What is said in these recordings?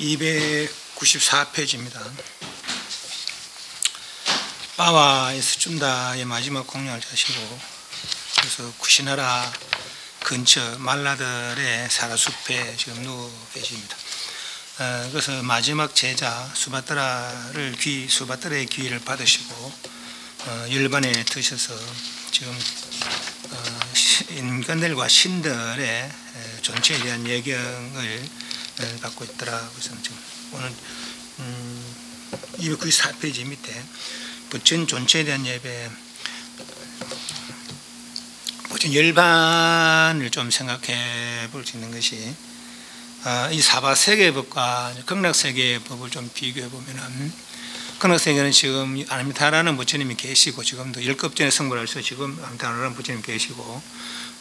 294페이지입니다. 빠와에서 준다의 마지막 공양을 하시고, 그래서 쿠시나라 근처 말라들의 사라숲에 지금 누워 계십니다. 그래서 마지막 제자 수바트라의 귀를 받으시고 열반에 드셔서 지금 인간들과 신들의 존재에 대한 예경을 갖고 있더라. 그래서 지금 오늘 294페이지 밑에 부처님 존재에 대한 예배, 부처님 열반을 좀 생각해 볼 수 있는 것이, 이 사바세계법과 극락세계법을 좀 비교해 보면은, 극락세계는 지금 아미타라는 부처님이 계시고, 지금도 10급전에 성불할 수 지금 아미타라는 부처님이 계시고,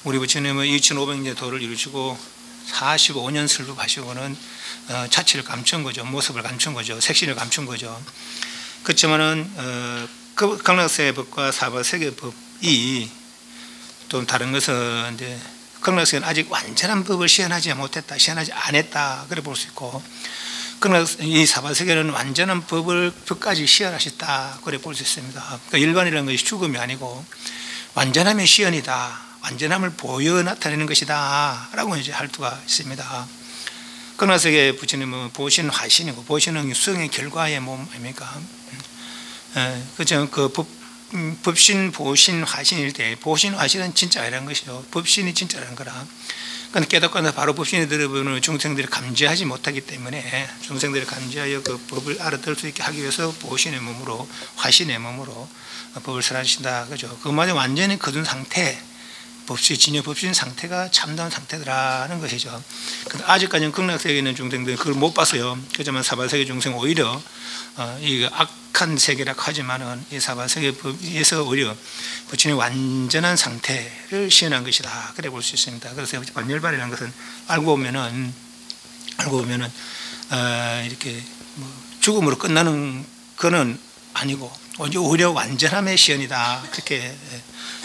우리 부처님은 2500년 도를 이루시고 45년 설법하시고는 자취를 감춘 거죠. 모습을 감춘 거죠. 색신을 감춘 거죠. 그렇지만은 극락세계법과 사바세계법이 또 다른 것은, 이제 극락세계는 아직 완전한 법을 시연하지 못했다, 시연하지 않았다, 그래 볼 수 있고, 이 사바세계는 완전한 법까지 시연하셨다, 그래 볼 수 있습니다. 그러니까 일반이라는 것이 죽음이 아니고 완전함의 시연이다, 완전함을 보여 나타내는 것이다 라고 이제 할 수가 있습니다. 극락세계 부처님은 보신 화신이고, 보신은 수행의 결과의 몸 아닙니까? 그렇죠. 그 법신, 보신, 화신일 때 보신, 화신은 진짜라는 것이죠. 법신이 진짜라는 거라. 그러니까 깨닫고 나서 바로 법신이 들어보는 중생들이 감지하지 못하기 때문에 중생들이 감지하여 그 법을 알아들 수 있게 하기 위해서 보신의 몸으로, 화신의 몸으로 법을 설하신다. 그죠? 그마저 완전히 거둔 상태, 법신, 진여 법신 상태가 참다운 상태라는 것이죠. 아직까지는 극락세계에 있는 중생들은 그걸 못 봤어요. 그렇지만 사바세계 중생 오히려 이 악한 세계라고 하지만은 이 사바세계에서 오히려 부처님의 완전한 상태를 시연한 것이다. 그래 볼 수 있습니다. 그래서 반열반이라는 것은 알고 보면은 이렇게 뭐 죽음으로 끝나는 거는 아니고 오히려 완전함의 시연이다. 그렇게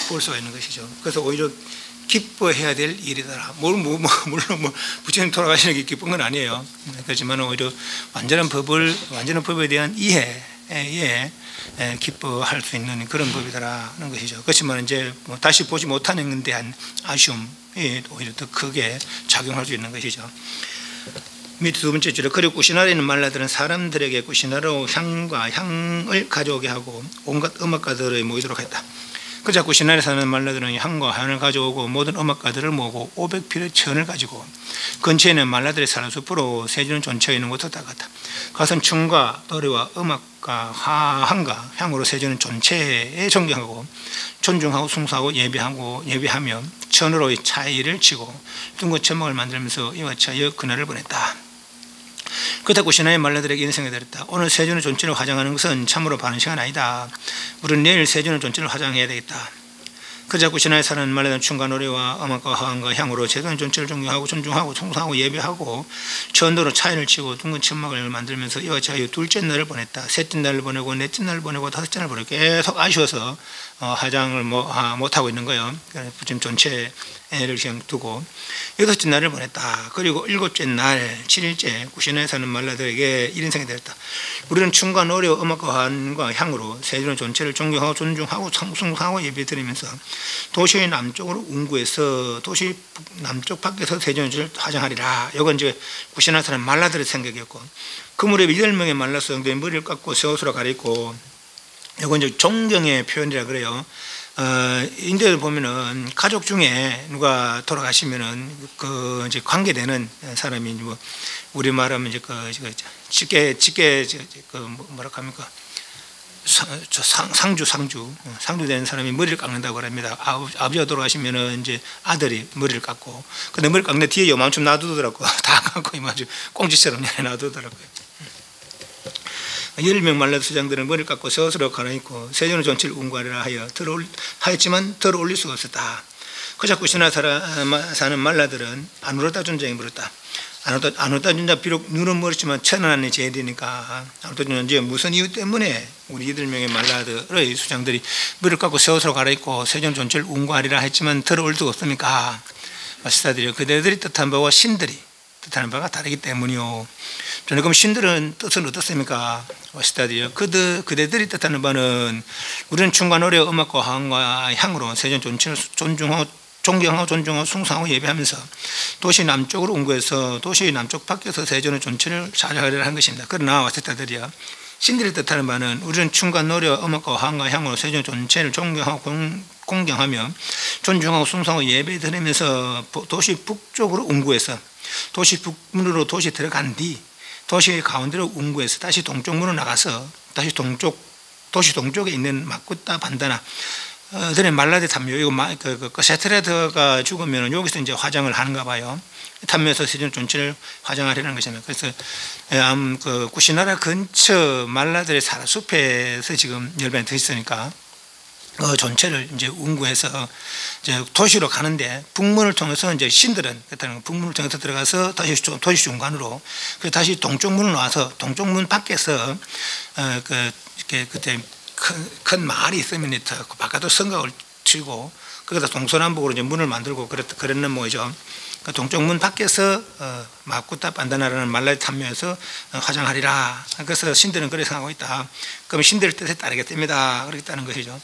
볼 수가 있는 것이죠. 그래서 오히려 기뻐해야 될 일이다. 물론 부처님 돌아가시는 게 기쁜 건 아니에요. 그렇지만 오히려 완전한 법에 대한 이해에 기뻐할 수 있는 그런 법이다라는 것이죠. 그렇지만 이제 뭐 다시 보지 못하는 것에 대한 아쉬움이 오히려 더 크게 작용할 수 있는 것이죠. 밑에 두 번째 줄에 그리고 꾸시나라에 있는 말라들은 사람들에게 꾸시나라로 향을 가져오게 하고 온갖 음악가들을 모이도록 했다. 그자 꾸시나라에 사는 말라들은 향과 향을 가져오고 모든 음악가들을 모으고 500필의 천을 가지고 근처에 있는 말라들의 사는 숲으로 세주는 전체에 있는 곳으로 다갔다. 가선 춤과 노래와 음악과 향과 향으로 세주는 전체에 존경하고 존중하고 숭사하고 예배하며 천으로 차이를 치고 둥근 천막을 만들면서 이와 차여 그날을 보냈다. 그렇다 꾸시나라의 말라들에게 인생을 드렸다. 오늘 세주는 존치를 화장하는 것은 참으로 바른 시간 아니다. 우리는 내일 세주는 존치를 화장해야 되겠다. 그자 꾸시나라에 사는 말라들은 춤과 노래와 음악과 화음과 향으로 세주는 존치를 존경하고 존중하고 숭상하고 예배하고 천도로 차이를 치고 둥근 천막을 만들면서 이와 차여 둘째 날을 보냈다. 셋째 날을 보내고 넷째 날을 보내고 다섯째 날을 보내고 계속 아쉬워서 화장을 못하고 있는 거예요. 지금 전체를 그냥 두고 여섯째 날을 보냈다. 그리고 일곱째 날 7일째 꾸시나라에 사는 말라들에게 이런 생각이 들었다. 우리는 춤과 노래와 음악과 환과 향으로 세주는 전체를 존경하고 존중하고 숭상하고 예배드리면서 도시의 남쪽으로 운구해서 도시 남쪽 밖에서 세주를 화장하리라. 이건 이제 꾸시나라에 사는 말라들의 생각이었고 그 무렵에 8명의 말라 소용돌이 머리를 깎고 새 옷으로 갈아입고 이건 이제 존경의 표현이라 그래요. 인도에 보면은 가족 중에 누가 돌아가시면은 그 이제 관계되는 사람이 뭐 우리 말하면 이제 직계 그 뭐라 합니까? 상주되는 사람이 머리를 깎는다고 합니다. 아버지가 돌아가시면은 이제 아들이 머리를 깎고 근데 머리 깎는 뒤에 요만큼 놔두더라고. 다 깎고 이만큼 꽁지처럼 놔두더라고요. 10명 말라 수장들은 머리를 깎고 쇠옷으로 갈아입고 세주는 전체를 운구하리라 하였지만 덜 올릴 수가 없었다. 그자 꾸시나라에 사는 말라들은 아누르타 존자에게 물었다. 아누르타 존자 비록 눈은 멀었지만 천안에 제일이니까 아누르타 존자 무슨 이유 때문에 우리 8명의 말라들의 수장들이 머리를 깎고 쇠옷으로 갈아입고 세주는 전체를 운구하리라 했지만 덜 올 수가 없습니까? 마스터들이요. 그대들이 뜻한 바와 신들이 뜻하는 바가 다르기 때문이요. 저는 그럼 신들은 뜻은 어떻습니까? 시다디요. 그대들이 뜻하는 바는 우리는 춤과 노래, 음악과 화음과 향으로 세전 전체를 존중하고 존경하고 존중하고 숭상하고 예배하면서 도시 남쪽으로 운구해서 도시 남쪽 밖에서 세전의 존체를 찾아가려고 한 것입니다. 그러나 와세타들이야 신들이 뜻하는 바는 우리는 춤과 노래, 음악과 화음과 향으로 세전 전체를 존경하고 공경하며 존중하고 숭상하고 예배드리면서 도시 북쪽으로 운구해서 도시 북문으로 도시 들어간 뒤 도시 가운데로 운구해서 다시 동쪽문으로 나가서 다시 도시 동쪽에 있는 마쿠타 반다나 들의 말라데 탐묘 이거 세트레드가 죽으면 여기서 이제 화장을 하는가 봐요. 탐묘에서 세전 전체를 화장하려는 것입니다. 그래서 그 꾸시나라 근처 말라들의 숲에서 지금 열반이 더 있으니까 전체를 이제 운구해서 이제 도시로 가는데 북문을 통해서 이제 신들은 그렇다는 북문을 통해서 들어가서 다시 도시 중간으로 그 다시 동쪽문으로 와서 동쪽문 밖에서 이렇게 그때 큰 마을이 있으면 바깥으로 성곽을 치고 거기다 동서남북으로 이제 문을 만들고 그랬는 뭐죠. 그 동쪽문 밖에서 마쿠타 반다나라는 말라리 탐묘에서 화장하리라. 그래서 신들은 그렇게 생각하고 있다. 그럼 신들의 뜻에 따르겠습니다. 그러겠다는 것이죠.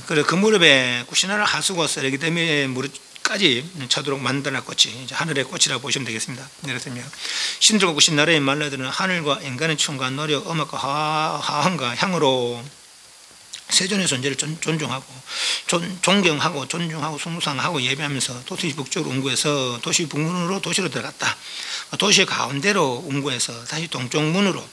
그래서 그 무렵에 꾸시나라 하수고 쓰레기 때문에 무릎까지 차도록 만드나 꽃이 이제 하늘의 꽃이라고 보시면 되겠습니다. 그렇습니다. 신들과 꾸시나라의 말라들은 하늘과 인간의 춤과 노래, 음악과 화음과 향으로 세존의 존재를 존중하고 존경하고 존중하고 숭상하고 예배하면서 도시 북쪽으로 운구해서 도시 북문으로 도시로 들어갔다. 도시 가운데로 운구해서 다시 동쪽 문으로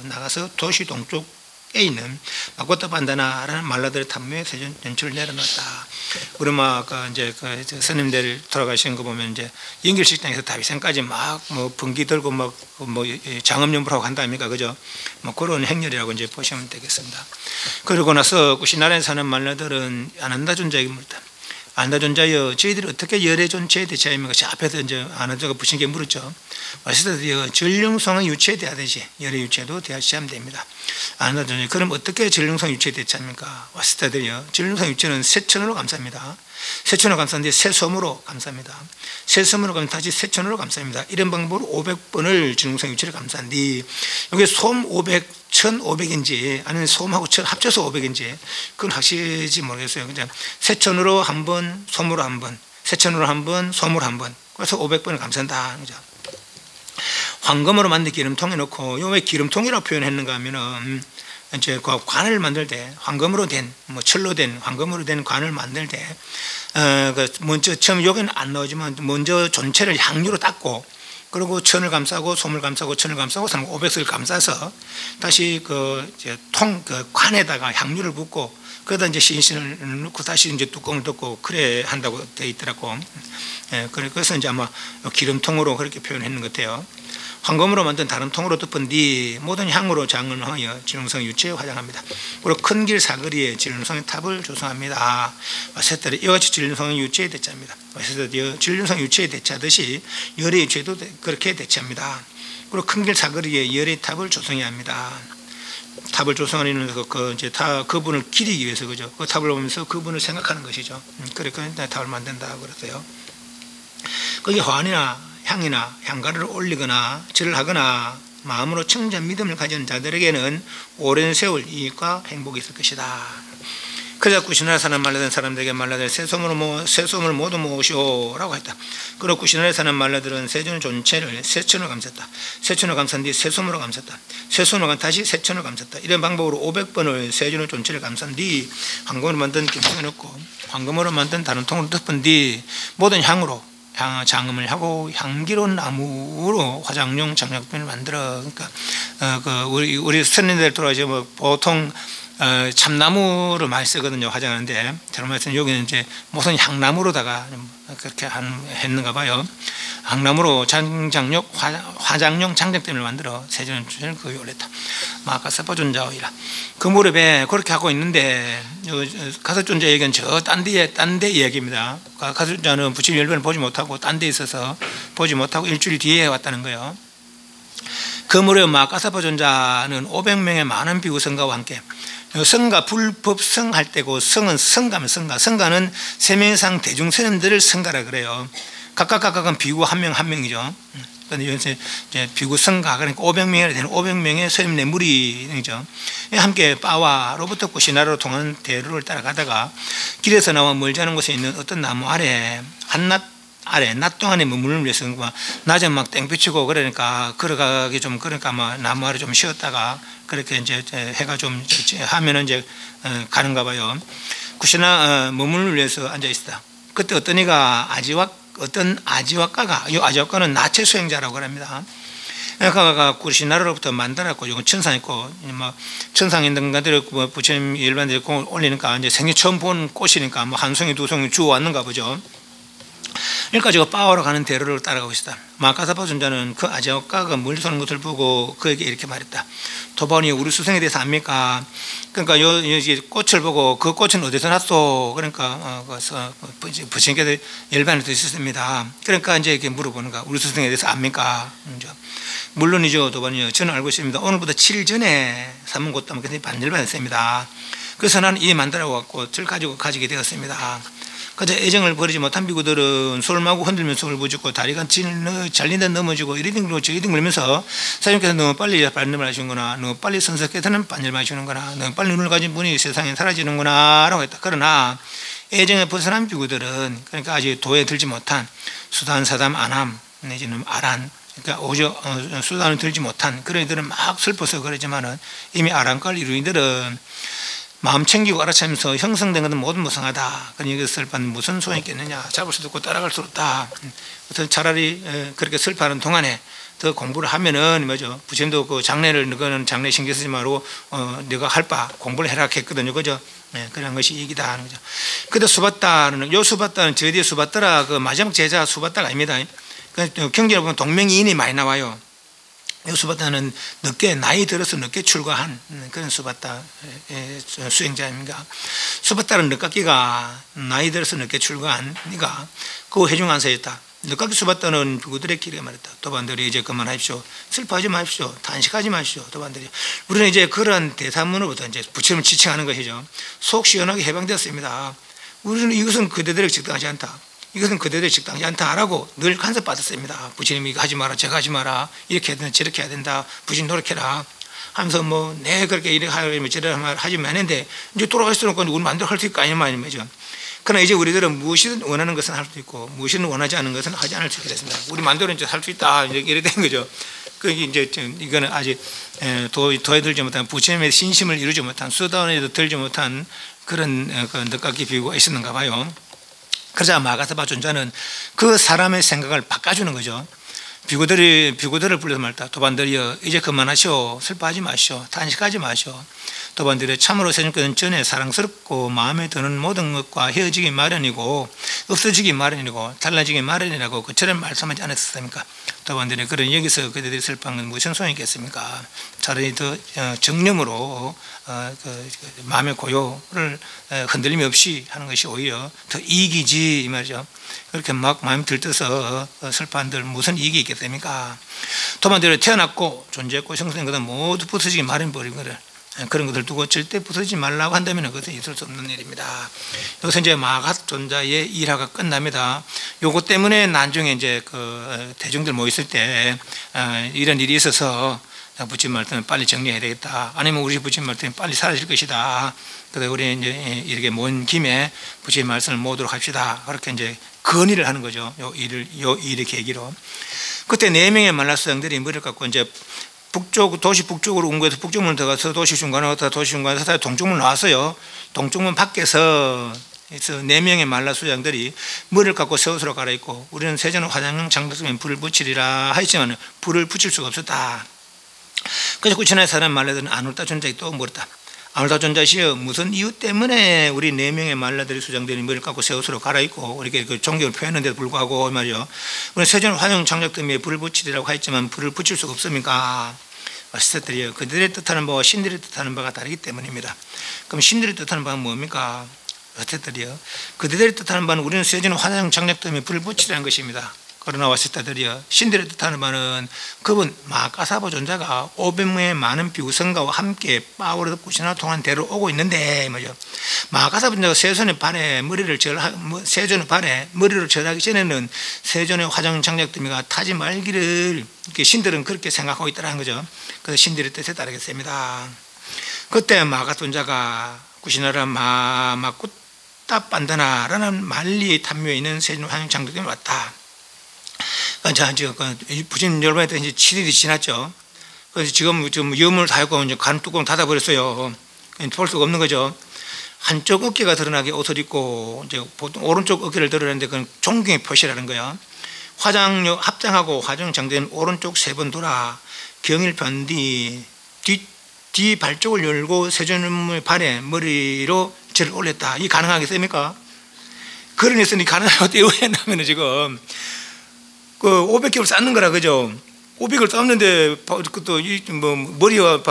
나가서 도시 동쪽에 있는 마코타 반다나라는 말라들의 탐묘에 세존 연출을 내려놨다. 우리 아까 이제 그 스님들 돌아가신 거 보면 이제 연결식당에서 다비생까지 막 뭐 분기 들고 뭐 장엄연불하고 간다 아닙니까, 그죠? 뭐 그런 행렬이라고 이제 보시면 되겠습니다. 그러고 나서 구시나라에 사는 말라들은 아난다 존자에게 물었다. 아난다 존자여, 저희들이 어떻게 열의 존재에 대체합니까? 저 앞에서 이제 아난다가 부신께 물었죠. 말씀드려 전륜성의 유체에 대하듯이 열의 유체도 대하시면 됩니다. 아난다 존자, 그럼 어떻게 전륜성 유체에 대체합니까? 와스타들이요, 전륜성 유체는 세천으로 감쌉니다. 세천으로 감쌌는데 세솜으로 감쌉니다. 세솜으로 감싸면 다시 세천으로 감쌉니다. 이런 방법으로 500번을 전륜성 유체를 감싼 뒤 여기 솜 500, 1500인지 아니면 솜하고 천 합쳐서 500인지 그건 확실히 모르겠어요. 그냥 세천으로 한 번, 솜으로 한 번, 세천으로 한 번, 솜으로 한 번, 그래서 500번을 감싼다. 그죠? 황금으로 만든 기름통에 넣고, 요 왜 기름통이라고 표현했는가 하면은 이제 그 관을 만들 때 황금으로 된, 뭐 철로 된 황금으로 된 관을 만들 때 그 먼저 처음 여기는 안 나오지만 먼저 전체를 향유로 닦고, 그리고 천을 감싸고 솜을 감싸고 천을 감싸고 500석을 감싸서 다시 그 관에다가 향유를 붓고, 그러다 이제 신신을 넣고 다시 이제 뚜껑을 덮고 그래 한다고 되어 있더라고. 예, 그래서 이제 아마 기름통으로 그렇게 표현했는 것 같아요. 황금으로 만든 다른 통으로 덮은 뒤 모든 향으로 장을 하여 진흥성 유체에 화장합니다. 그리고 큰 길 사거리에 진흥성의 탑을 조성합니다. 와세터리 이같이 진흥성의 유체에 대체합니다. 와세터리 진흥성 유체에 대체하듯이 열의 유체도 그렇게 대체합니다. 그리고 큰 길 사거리에 열의 탑을 조성해야 합니다. 탑을 조성하는 이제 그분을 기리기 위해서, 그죠? 그 탑을 보면서 그분을 생각하는 것이죠. 그러니까 탑을 만든다 그랬어요. 거기 화환이나 향이나 향가를 올리거나 절을 하거나 마음으로 청전 믿음을 가진 자들에게는 오랜 세월 이익과 행복이 있을 것이다. 그래서 구시나라 사는 말라들 사람들에게 말라들 세솜을 모두 모으시오라고 했다. 그리고 구시나라에 사는 말라들은 세존 전체를 세천을 감쌌다. 세천을 감싼 뒤 세솜으로 감쌌다. 세솜으로 감 다시 세천을 감쌌다. 이런 방법으로 500번을 세존의 전체를 감싼 뒤 황금으로 만든 김통에 넣고 황금으로 만든 다른 통으로 덮은 뒤 모든 향으로 장음을 하고 향기로운 나무로 화장용 장작품을 만들어. 그러니까 우리 스님들 돌아가시면 뭐 보통 참나무를 많이 쓰거든요, 화장하는데. 저런 말씀 여기는 이제 무슨 향나무로다가 그렇게 했는가 봐요. 향나무로 화장용 장작품을 만들어 세존을 거기 올렸다. 마카사파존자이라. 그 무렵에 그렇게 하고 있는데 가사존자 얘기는 저 딴 데 이야기입니다. 가사존자는 부처님 열반을 보지 못하고 딴 데 있어서 보지 못하고 일주일 뒤에 왔다는 거예요. 그 무렵 마카사파존자는 500명의 많은 비구 성가와 함께, 성가 불법 성할 때고, 성은 성가면 성가는 3명 이상 대중 스님들을 성가라 그래요. 각각은 비구 한 명이죠. 그런데 이제 비구 성가, 그러니까 500명이 되는 500명의 스님네 무리죠. 함께 빠와로부터 구시나라로 통하는 대로를 따라가다가 길에서 나와 멀지 않은 곳에 있는 어떤 나무 아래 낮 동안에 머무르는 위해서 낮에 막 땡볕이고 그러니까 걸어가기 좀 그러니까 아마 나무 아래 좀 쉬었다가 그렇게 이제 해가 좀 하면은 이제 가는가 봐요. 구시나 머무르는 위해서 앉아 있었다. 그때 어떤 이가 어떤 아지와가가, 이 아지와가는 나체 수행자라고 합니다. 그가 구시나라로부터 만들었고, 이건 천상 있고, 뭐 천상에 있는 것들을 부처님 일반들이 공을 올리니까 이제 생애 처음 본 꽃이니까 뭐 한 송이 두 송이 주워 왔는가 보죠. 여기까지 빠오러 가는 대로를 따라가고 있다. 마카사파 존자는 그 아지와가가 멀리서 오는 것을 보고 그에게 이렇게 말했다. 도반이 우리 스승에 대해서 압니까? 그러니까 여기 꽃을 보고 그 꽃은 어디서 났소? 그러니까 부처님께서 열반을 드셨습니다. 그러니까 이제 이렇게 물어보는 거야. 우리 스승에 대해서 압니까? 물론이죠, 도반이요. 저는 알고 있습니다. 오늘부터 7일 전에 삼문고담 반열반했습니다. 그래서 나는 이 만다라고 갖고 절 가지게 되었습니다. 그저 애정을 버리지 못한 비구들은 솔마고 흔들면서 울부짖고 다리가 잘린다 넘어지고 이리딩 저리딩 걸면서 사장님께서 너무 빨리 반열을 하시는구나, 너무 빨리 선석해서는 반열을 하시는구나, 너무 빨리 눈을 가진 분이 세상에 사라지는구나 라고 했다. 그러나 애정에 벗어난 비구들은, 그러니까 아직 도에 들지 못한 수단, 사담, 안함 내지는 아란, 그러니까 오저 수단을 들지 못한 그런 이들은 막 슬퍼서 그러지만은 이미 아란걸 이루이들은 마음 챙기고 알아차면서 형성된 것은 모두 무성하다. 그러니 여기서 슬퍼하는 무슨 소용이 있겠느냐. 잡을 수도 없고 따라갈 수도 없다. 그래서 차라리 그렇게 슬퍼하는 동안에 더 공부를 하면은 뭐죠. 부처님도 그 장래를 너는 장래 신경 쓰지 말고 네가 할 바 공부를 해라 했거든요. 그죠? 그런 것이 얘기다 하는 거죠. 근데 수바따는 요 수바따는 저희들이 수바따라 그 마지막 제자 수바따가 아닙니다. 경전에 보면 동명이인이 많이 나와요. 요 수바따는 늦게 나이 들어서 늦게 출가한 그런 수바따 수행자입니다. 수바따는 늦깎이가 나이 들어서 늦게 출가한 그러니까 그 해중안사였다. 늦깎이 수바따는 그들의 길에 말했다. 도반들이 이제 그만하십시오. 슬퍼하지 마십시오. 탄식하지 마십시오. 도반들이 우리는 이제 그런 대사문으로부터 이제 부처님을 지칭하는 것이죠. 속 시원하게 해방되었습니다. 우리는 이것은 그대들에게 적당하지 않다. 이것은 그대들에게 적당하지 않다라고 늘 간섭받았습니다. 부처님이 이거 하지 마라, 저거 하지 마라, 이렇게 해야 된다, 저렇게 해야 된다, 부처님 노력해라 하면서 뭐 내 그렇게 이렇게 하려면 저렇게 하지 말는데 이제 돌아갈 수는 없고 우리 마음대로 할 수 있고 아니면 말이죠. 그러나 이제 우리들은 무엇이든 원하는 것은 할 수 있고 무엇이든 원하지 않는 것은 하지 않을 수 있게 됐습니다. 우리 마음대로 이제 할 수 있다 이렇게 된 거죠. 그 이제 이거는 아직 도에 들지 못한 부처님의 신심을 이루지 못한 수다원에도 들지 못한 그런 그 늦깎이 비구가 있었는가 봐요. 그러자 마가사바 존자는 그 사람의 생각을 바꿔주는 거죠. 비구들을 불러서 말다. 도반들이여 이제 그만하시오. 슬퍼하지 마시오. 탄식하지 마시오. 도반들이 참으로 세존께서는 전에 사랑스럽고 마음에 드는 모든 것과 헤어지기 마련이고 없어지기 마련이고 달라지기 마련이라고 그처럼 말씀하지 않았습니까? 도반들이 그런 여기서 그들이 슬퍼한 건 무슨 소용이 있겠습니까? 차라리 더 정념으로 마음의 고요를 흔들림이 없이 하는 것이 오히려 더 이익이지 이 말이죠. 그렇게 막 마음이 들떠서 슬퍼한들 무슨 이익이 있겠습니까? 도반들이 태어났고 존재했고 형성된 것은 모두 부서지기 마련버린 거를 그런 것들 두고 절대 부서지지 말라고 한다면 그것은 있을 수 없는 일입니다. 여기서 이제 마갓 존자의 일화가 끝납니다. 요것 때문에 나중에 이제 그 대중들 모였을 때 이런 일이 있어서 부처님 말씀은 빨리 정리해야 되겠다. 아니면 우리 부처님 말씀은 빨리 사라질 것이다. 그래서 우리 이제 이렇게 모인 김에 부처님 말씀을 모으도록 합시다. 그렇게 이제 건의를 하는 거죠. 요 일의 계기로. 그때 4명의 말라수장들이 머리를 갖고 이제 도시 북쪽으로 온 거에서 북쪽문 들어가서 도시 중간에 갔다 도시 중간에 갔다 동쪽문 나왔어요. 동쪽문 밖에서 4명의 말라수장들이 머리를 갖고 새 옷으로 갈아입고 우리는 세전의 화장용 장덕성에 불을 붙이리라 하였지만 불을 붙일 수가 없었다. 그래서 구천의 사람 말라들은 아놀다 존자에게 또 물었다. 아놀다 존자시여 무슨 이유 때문에 우리 4명의 말라들이 수장들이 머리를 갖고 새 옷으로 갈아입고 이렇게 그 종교를 표현하는데도 불구하고 말이죠. 우리는 세전의 화장용 장작더미에 불을 붙이리라고 하였지만 불을 붙일 수가 없습니까? 마스터들이요. 그들의 뜻하는 바와 신들의 뜻하는 바가 다르기 때문입니다. 그럼 신들의 뜻하는 바는 뭡니까? 마스터들이요. 그들의 뜻하는 바는 우리는 세전의 화장용 장작더미에 불을 붙이라는 것입니다. 그러나 와시타들이여 신들의 뜻하는 바는 그분 마가사바 존자가 500명의 많은 비구성가와 함께 빠오르도 구시나 통한 대로 오고 있는데 뭐죠? 마가사바 존자가 세존의 발에 머리를 절하기 전에는 세존의 화장 장작더미가 타지 말기를 신들은 그렇게 생각하고 있다는 거죠. 그래서 신들의 뜻에 따르겠습니다. 그때 마가사바 존자가 구시나라 마마꾸따 반다나라는 말리의 탐묘에 있는 세존의 화장 장작더미 왔다. 자, 지금 부처님 열반에 이제 7일이 지났죠. 그래서 지금 좀 염을 다 했고 이제 간 뚜껑 닫아버렸어요. 볼 수가 없는 거죠. 한쪽 어깨가 드러나게 옷을 입고 이제 보통 오른쪽 어깨를 드러내는데 그건 존경의 표시라는 거야. 합장하고 화장 장된 오른쪽 3번 돌아 경일편 뒤 발쪽을 열고 세존의 발에 머리로 절을 올렸다. 이 가능하겠습니까? 그런 일은 가능하고 왜 했냐면 지금 그 500개를 쌓는 거라 그죠? 500을 쌓는데 그것도 뭐 머리와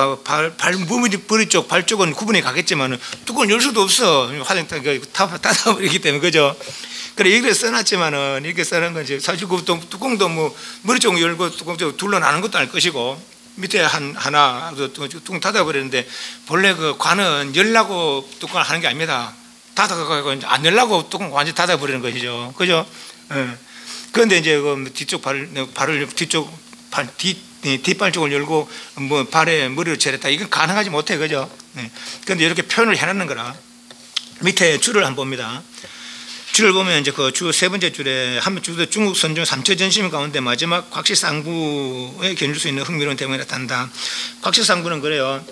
머리 쪽 발쪽은 구분해 가겠지만 뚜껑을 열 수도 없어. 화장탕 닫아버리기 때문에 그죠? 그래 이렇게 써놨지만은 이렇게 써놓은 건지 사실 그 뚜껑도 뭐 머리 쪽 열고 뚜껑 쪽 둘러나는 것도 아닐 것이고 밑에 하나 뚜껑 닫아버리는데 본래 그 관은 열라고 뚜껑을 하는 게 아닙니다. 닫아가고 안 열라고 뚜껑 완전히 닫아버리는 것이죠. 그죠? 그런데 이제 그 뒤쪽 뒷발쪽을 열고 뭐 발에 머리를 절했다. 이건 가능하지 못해, 그죠? 그런데 이렇게 표현을 해놨는 거라. 밑에 줄을 한번 봅니다. 줄을 보면 이제 그 주 3번째 줄에 한 줄도 중국 선종 3처 전심 가운데 마지막 곽시상부에 견줄 수 있는 흥미로운 대목이 나타난다. 곽시상부는 그래요.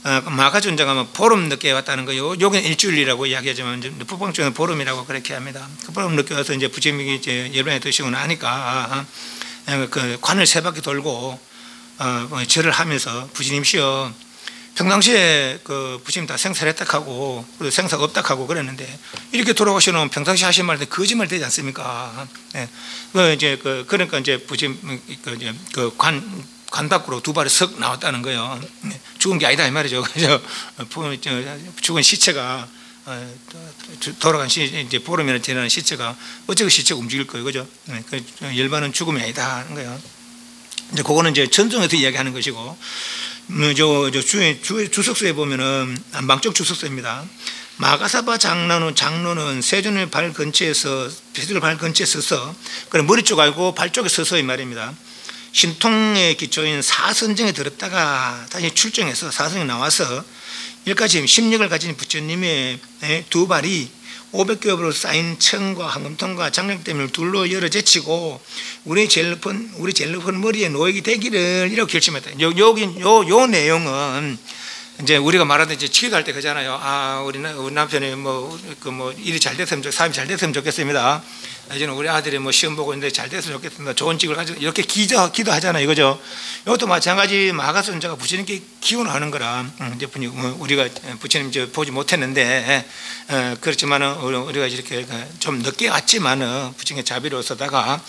마가전자가 보름 늦게 왔다는 거요. 여기는 일주일이라고 이야기하지만 북방 쪽은 보름이라고 그렇게 합니다. 그 보름 늦게 와서 이제 부처님이 이제 예루살렘에 드시고 나니까 그 관을 세 바퀴 돌고 절을 하면서 부처님이시여 평상시에 그 부처님 다 생사했다 하고 생사가 없다 하고 그랬는데 이렇게 돌아오시면 평상시 하신 말인데 거짓말 되지 않습니까? 네. 그러니까 이제 부처님 관 밖으로 두 발이 석 나왔다는 거예요. 죽은 게 아니다 이 말이죠. 그죠? 죽은 시체가 돌아간 이제 보름이나 지나는 시체가 어쩌고 시체가 움직일 거예요, 그죠? 그 열반은 죽음이 아니다 하는 거예요. 이제 그거는 이제 전종에서 이야기하는 것이고, 주석서에 보면은 안방적 주석서입니다. 마가사바 장로는 세존의 발 근처에서 서서, 그래 머리 쪽 알고 발 쪽에 서서 이 말입니다. 신통의 기초인 사선정에 들었다가 다시 출정해서 사선정에 나와서 여기까지 심력을 가진 부처님의 두 발이 500겹으로 쌓인 천과 황금통과 장력대문을 둘로 열어 제치고 우리 제일 높은 머리에 노획이 되기를 이렇게 결심했다. 요 내용은 이제 우리가 말하던 이제 치료할 때 그잖아요. 우리 남편이 일이 잘 됐으면 사업이 잘 됐으면 좋겠습니다. 이제는 우리 아들이 시험 보고 있는데 잘 됐으면 좋겠습니다. 좋은 직을 가지고 이렇게 기도하잖아요, 이거죠. 이것도 마찬가지 마가선자가 부처님께 기원하는 거라. 이제 우리가 부처님 보지 못했는데 그렇지만은 우리가 이렇게 좀 늦게 왔지만은 부처님의 자비로서다가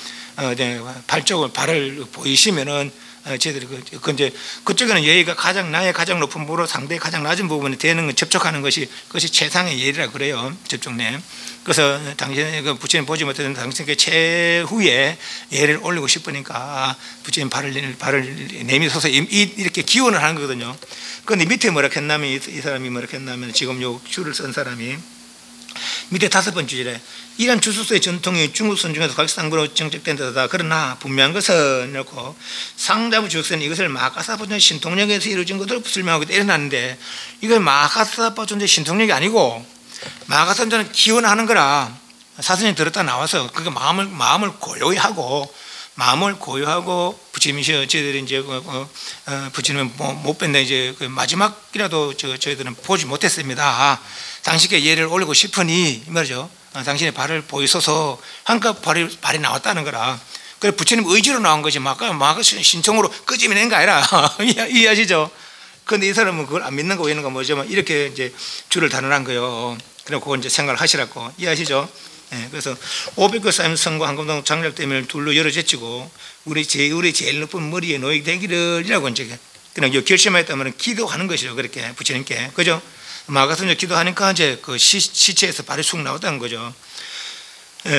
발을 보이시면은 저희들이 이제 그쪽에는 예의가 나의 가장 높은 부로 상대의 가장 낮은 부분에 대는 접촉하는 그것이 최상의 예의라 그래요, 접촉내. 그래서 당신의 부처님 보지 못했던 당신께 최후의 예를 올리고 싶으니까 부처님 발을 내밀어서 이렇게 기원을 하는 거거든요. 그런데 밑에 뭐라 했냐면 이 사람이 뭐라 했냐면 지금 요 줄을 쓴 사람이 밑에 5번째 줄에 이런 주석서의 전통이 중국 선중에서 각상부로 정책된 데다 그러나 분명한 것은 이렇고 상자부 주석서는 이것을 마가사바존재 신통력에서 이루어진 것으로 설명하고 일어났는데 이건 마가사바존재 신통력이 아니고 마가사바존재는 기원하는 거라 사선이 들었다 나와서 그 마음을 고요하고 부처님이셔 저희들이 이제 부처님은 못 뵌다 이제 마지막이라도 저희들은 보지 못했습니다. 당신께 예를 올리고 싶으니 이 말이죠. 당신의 발을 보이소서 한껏 발이 나왔다는 거라. 그래 부처님 의지로 나온 거지 마가 신청으로 끄집어낸 거 아니라 이해하시죠? 그런데 이 사람은 그걸 안 믿는 거 왜는 거 뭐죠? 이렇게 이제 줄을 단언한 거예요. 그래 그거 이제 생각을 하시라고 이해하시죠? 그래서 500개 쌓인 성과 황금동 장작대문을 둘로 열어 제치고 우리 제일 높은 머리에 놓이게 되기를 이라고 이제 그냥 결심했다면 기도하는 것이죠. 그렇게 부처님께 그죠? 마가선자 기도하니까 이제 그 시체에서 발이 쑥 나왔다는 거죠.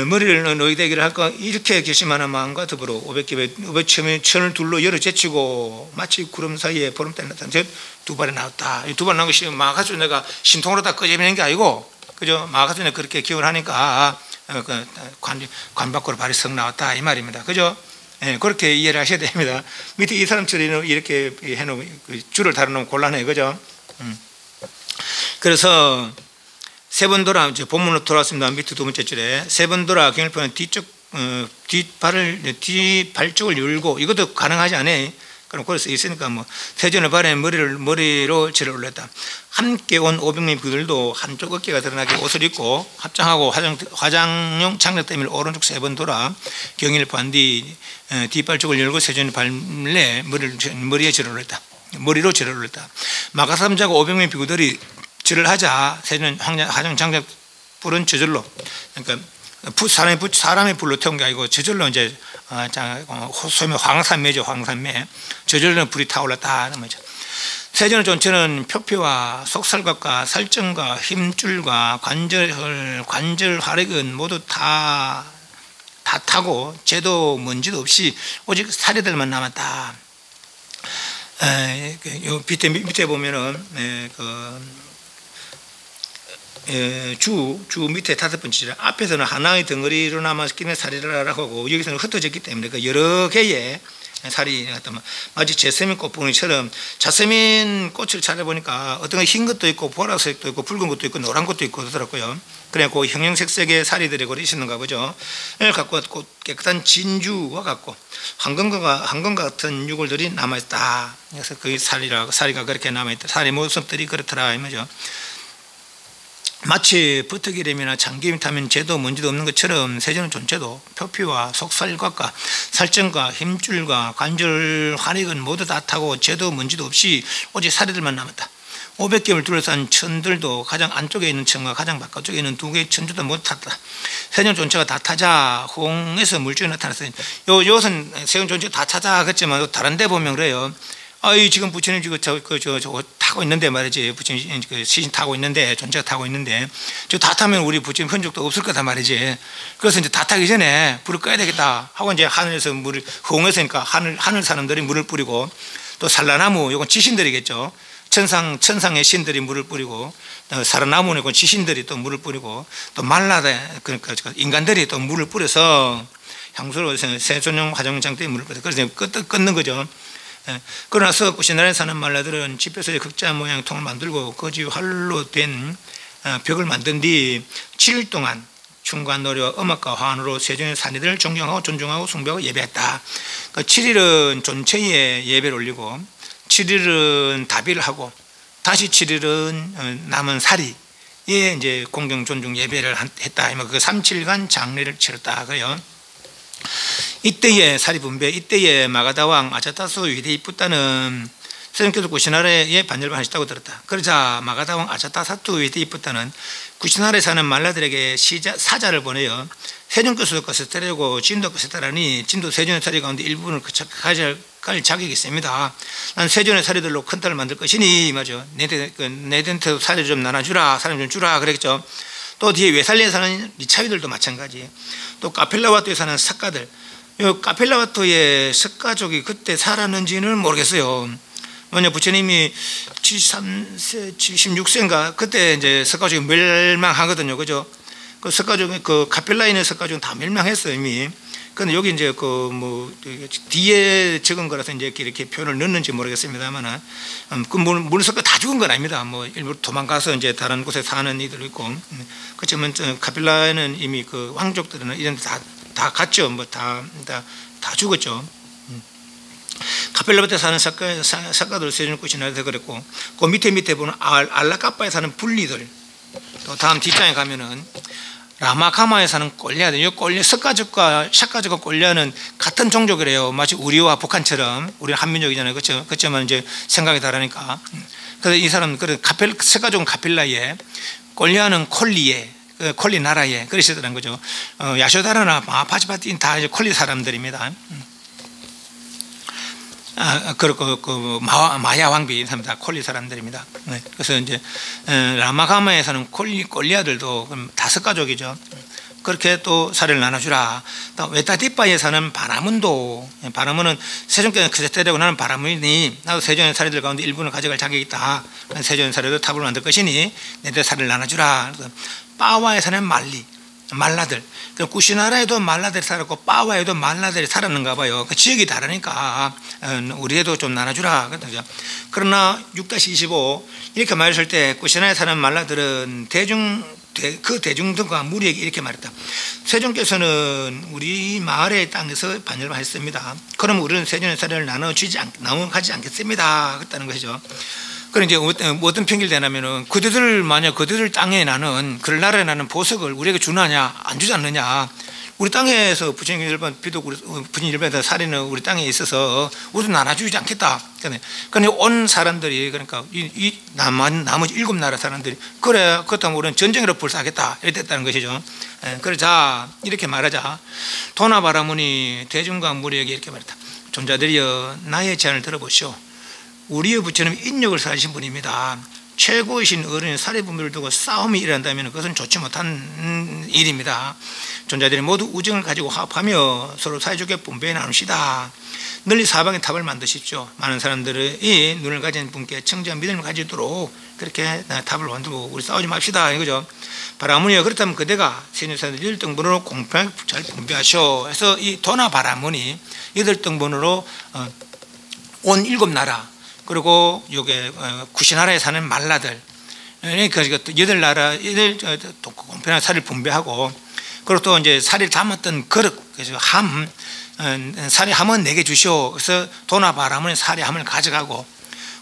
머리를 놓이게 되기를 할까 이렇게 결심하는 마음과 더불어 500개 천을 둘로 열어 제치고 마치 구름 사이에 보름달 나타난 두 발이 나왔다. 이 두 발 나온 것이 마가선자가 신통으로 다 끄집어낸 게 아니고 그죠? 마가선자 그렇게 기원하니까 관 밖으로 발이 썩 나왔다 이 말입니다. 그죠? 그렇게 이해를 하셔야 됩니다. 밑에 이 사람처럼 이렇게 해놓으면 줄을 달아놓으면 곤란해요. 그죠? 그래서 세 번 돌아 이제 본문으로 돌아왔습니다. 밑에 두 번째 줄에 세 번 돌아 경일포는 뒷발쪽을 열고 이것도 가능하지 않아요. 그럼 거기서 있으니까 세존의 발에 머리로 절을 올렸다. 함께 온 500명의 비들도 한쪽 어깨가 드러나게 옷을 입고 합장하고 화장용 장력대문을 오른쪽 세 번 돌아 경일포한 뒤 뒷발쪽을 열고 세존의 발에 머리에 절을 올렸다. 머리로 절을 올렸다. 마가삼자가 500명의 비구들이 절을 하자 세존 화장 장작 불은 저절로 그러니까 사람의 불로 태운 게 아니고 저절로 이제 소위 황산매죠. 황산매 저절로 불이 타올랐다 하는 거죠. 세존의 존체는 표피와 속살각과 살점과 힘줄과 관절 활액은 모두 다 타고 재도 먼지도 없이 오직 사리들만 남았다. 요 밑에 보면은 주 밑에 5번째 줄 앞에서는 하나의 덩어리로 남아 끼는 사리라라고 하고 여기서는 흩어졌기 때문에 여러 개의 살이 어떤 마치 제세민 꽃봉이처럼 자세민 꽃을 찾아보니까 어떤 건 흰 것도 있고 보라색도 있고 붉은 것도 있고 노란 것도 있고 그러더라고요. 그래 그 형형색색의 사리들이 거기 있는가 보죠. 이걸 갖고 깨끗한 진주와 같고 황금 같은 유골들이 남아있다. 그래서 그 사리가 그렇게 남아있다. 살의 모습들이 그렇더라 이 말이죠. 마치 버터기름이나 참기름 타면 죄도 먼지도 없는 것처럼 세조는 존재도 표피와 속살각과 살점과 힘줄과 관절 활익은 모두 다 타고 죄도 먼지도 없이 오직 사리들만 남았다. 500개를 둘러싼 천들도 가장 안쪽에 있는 천과 가장 바깥쪽에 있는 두 개의 천주도 모두 탔다. 세종 존체가 다 타자 홍에서 물줄이 나타났어요. 요것은 세종 존체가 다 타자 그랬지만 다른 데 보면 그래요. 이 지금 부처님 지금 저거 타고 있는데 말이지. 부처님 그 시신 타고 있는데 존재가 타고 있는데 저 다 타면 우리 부처님 흔적도 없을 거다 말이지. 그래서 이제 다 타기 전에 불을 꺼야 되겠다 하고 이제 하늘에서 물을 홍에서니까 하늘 사람들이 물을 뿌리고 또 산라나무 요건 지신들이겠죠. 천상의 신들이 물을 뿌리고 살아남은 지신들이 또 물을 뿌리고 또 말라다 그러니까 인간들이 또 물을 뿌려서 향수로 세존용 화정장대에 물을 뿌려 그래서 끊는 거죠. 그러나서 구시나라에 사는 말라들은 집에서 극자 모양 통을 만들고 거지 활로 된 벽을 만든 뒤 7일 동안 춤과 노래와 음악과 화환으로 세종의 산이들을 존경하고 존중하고 숭배하고 예배했다. 7일은 존체에 예배를 올리고 7일은 다비를 하고 다시 7일은 남은 사리에 이제 공경 존중 예배를 했다. 그 3일간 장례를 치렀다. 그래요. 이때의 사리 분배, 이때의 마가다왕 아자타수 위대히 붓다는 세종께서 구시나라에 반열을 하셨다고 들었다. 그러자 마가다왕 아자타사투 위대히 붓다는 구시나라에 사는 말라들에게 사자를 보내요. 세종께서 것을 따르고 진도 것을 따르니 진도 세종의 사리 가운데 일부분을 가져갈 자격이 있습니다. 난 세종의 사리들로 큰 딸을 만들 것이니 맞죠. 내한테도 사리 좀 나눠주라, 사리 좀 주라 그랬죠. 또 뒤에 외살리에 사는 리차위들도 마찬가지. 또 카펠라와토에 사는 삭가들. 이 카펠라와토의 삭가족이 그때 살았는지는 모르겠어요. 뭐냐 부처님이 73세, 76세인가 그때 이제 삭가족이 멸망하거든요, 그죠? 그 삭가족이 그 카펠라에 있는 삭가족은 다 멸망했어요 이미. 근데 여기 이제 그 뭐 뒤에 적은 거라서 이제 이렇게 표현을 넣는지 모르겠습니다만은 그 물석가 다 죽은 건 아닙니다. 뭐 일부러 도망가서 이제 다른 곳에 사는 이들도 있고 그렇지만 카필라에는 이미 그 왕족들은 이런 다 갔죠. 뭐 다 죽었죠. 카필라부터 사는 작가들 세종 구시나라에서 그랬고 그 밑에 보는 알라카파에 사는 분리들 또 다음 뒷장에 가면은 라마카마에 사는 꼴리아들, 이 꼴리 석가족과 샤가족과 꼴리아는 같은 종족이래요. 마치 우리와 북한처럼 우리는 한민족이잖아요, 그렇죠? 그렇지만 이제 생각이 다르니까. 그래서 이 사람은 그 석가족은 카필라에, 꼴리아는 콜리에, 콜리 나라에 그러시더라는 거죠. 야쇼다라나 파치파티는 다 이제 콜리 사람들입니다. 그리고 그 마야 왕비 다 콜리 사람들입니다. 그래서 이제 라마가마에 사는 콜리아들도 다 석가족이죠. 그렇게 또 사례를 나눠주라. 또 웨타디파에 사는 바라문도, 바라문은 세종께서 그새 때려고 나는 바라문이니 나도 세종의 사례들 가운데 일부는 가져갈 자격이 있다. 세종의 사례도 탑을 만들 것이니 내들 사례를 나눠주라. 빠와에 사는 말라들. 구시나라에도 말라들이 살았고 빠와에도 말라들이 살았는가 봐요. 그 지역이 다르니까 우리에도 좀 나눠주라. 그러나 6-25 이렇게 말했을 때 구시나라에 사는 말라들은 그 대중들과 무리에게 이렇게 말했다. 세종께서는 우리 마을의 땅에서 반열을 했습니다. 그럼 우리는 세종의 사례를 나눠가지 않겠습니다. 그랬다는 것이죠. 그럼 이제 어떤 편기를 대냐면은 만약 그들을 땅에 나는 그 나라에 나는 보석을 우리에게 주느냐 안 주지 않느냐. 우리 땅에서 부처님 일반 비독 부처님 일반에서 사례는 우리 땅에 있어서 우리도 나눠주지 않겠다. 그러니까 온 사람들이 그러니까 이 나머지 7나라 사람들이 그래 그렇다면 우리는 전쟁으로 불사하겠다 이랬다는 것이죠. 그러자 이렇게 말하자 도나바라문이 대중과 무리에게 이렇게 말했다. 존자들이여 나의 제안을 들어보시오. 우리의 부처님 인력을 사신 분입니다. 최고이신 어른의 살해 분별을 두고 싸움이 일어난다면 그것은 좋지 못한 일입니다. 존재들이 모두 우정을 가지고 화합하며 서로 사이좋게 분배해 나누시다. 널리 사방에 탑을 만드십시오. 많은 사람들이 눈을 가진 분께 청정한 믿음을 가지도록 그렇게 탑을 만들고 우리 싸우지 맙시다 이거죠. 바라문이여 그렇다면 그대가 세뇌 사람들 1등분으로 공평하게 잘 분배하시오. 그래서 이 도나 바라문이 8등분으로 온 7나라 그리고 요게 90나라에 사는 말라들 그러니까 8나라 공평한 살을 분배하고 그리고 또 이제 살을 담았던 그릇 그래서 살의 함은 내게 주시오. 그래서 도나 바라문의 살의 함을 가져가고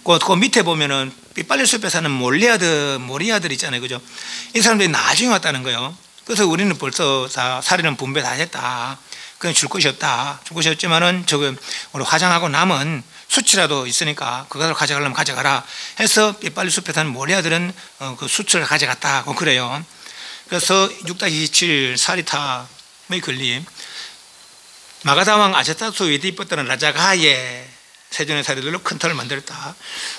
그 밑에 보면은 삐빨리 숲에 사는 모리아들 있잖아요, 그죠? 이 사람들이 나중에 왔다는 거예요. 그래서 우리는 벌써 살이는 분배 다 했다. 그냥 줄 것이 없다. 줄 것이 없지만은 우리 화장하고 남은 수치라도 있으니까 그것을 가져가려면 가져가라. 해서 삐빨리 숲에 사는 모리아들은 그 수치를 가져갔다고 그래요. 그래서 6-27 사리탑의 권리 마가다왕 아제타수 웨디뻗다는 라자가에 세존의 사례들로 큰 터를 만들었다.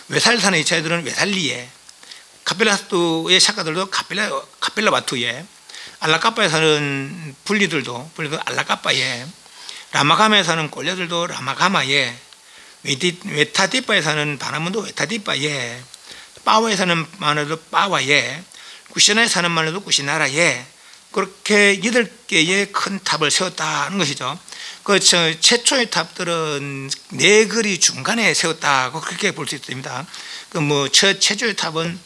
외살 사는 이 차이들은 외살리에 카필라스투의 샤카들도 카필라바투에 알라카파에 사는 분리들도 알라카파에 라마감에 사는 꼴려들도 라마가마에 웨타디파에 사는 바나문도 웨타디파에 빠와에 사는 마늘도 빠와에 구시나에 사는 마늘도 구시나라에 그렇게 8개의 큰 탑을 세웠다는 것이죠. 그 최초의 탑들은 4거리 중간에 세웠다고 그렇게 볼 수 있습니다. 그 뭐 최초의 탑은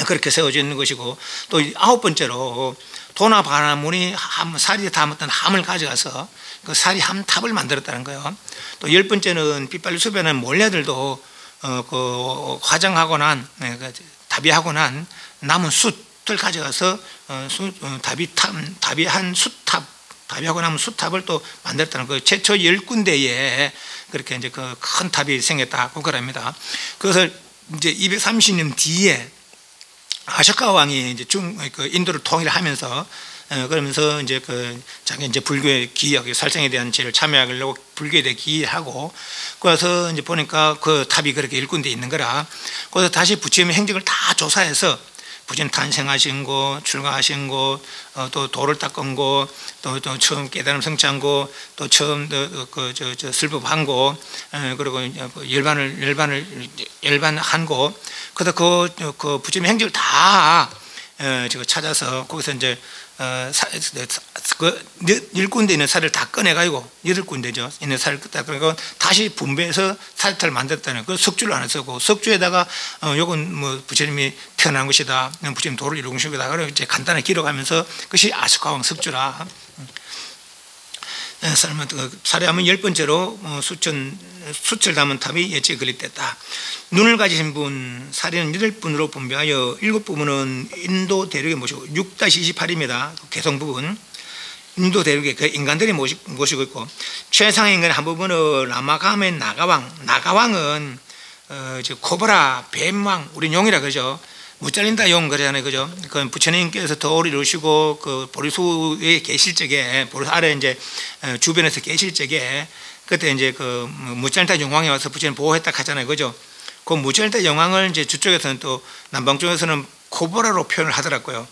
그렇게 세워져 있는 것이고 또 9번째로 도나 바나문이 살이 담았던 함을 가져가서 그 살이 함 탑을 만들었다는 거예요. 또 10번째는 삐빨리 숲에는 몰래들도 그 화장하고 난 답이하고 난 남은 숯을 가져가서 답이한 숯탑 답이하고 남은 숯탑을 또 만들었다는 그 최초 10군데에 그렇게 이제 그 큰 탑이 생겼다고 그럽니다. 그것을 이제 230년 뒤에 아쇼카 왕이 이제 그 인도를 통일하면서 그러면서 이제 자기 이제 불교의 기약 살생에 대한 죄를 참여하려고 불교에 대해 기하고 그래서 이제 보니까 그 탑이 그렇게 10군데 있는 거라 그래서 다시 부처님의 행적을 다 조사해서 부처님 탄생하신 곳, 출가하신 곳, 또 돌을 닦은 곳, 또 처음 깨달음 성취한 곳, 또 처음 슬법한 곳, 그리고 열반한 곳, 그래서 그 부처님 행적을 다 찾아서 거기서 이제 10군데 있는 살을 다 꺼내가지고 8군데죠. 있는 살을 다 꺼내고 다시 분배해서 살탈을 만들었다는 그 석주를 하나 쓰고 석주에다가 요건 뭐 부처님이 태어난 것이다. 부처님 도를 이루신 것이다. 그리고 이제 간단하게 기록하면서 그것이 아스카왕 석주라. 사례하면 10번째로 수철 담은 탑이 예치에 건립됐다. 눈을 가지신 분 사례는 8분으로 분배하여 7부분은 인도 대륙에 모시고 6-28입니다. 개성 부분 인도 대륙에 그 인간들이 모시고 있고 최상의 인간의 한 부분은 라마감의 나가왕은 코브라 뱀왕 우리 용이라 그러죠. 못 잘린다 용 그러잖아요, 그죠? 그 부처님께서 덜 이루시고 그 보리수에 계실 적에 보리수 아래 이제 주변에서 계실 적에 그때 이제 그 못 잘린다 용왕이 와서 부처님 보호했다 하잖아요, 그죠? 그 못 잘린다 용왕을 이제 저쪽에서는 또 남방 쪽에서는 코브라로 표현을 하더라고요.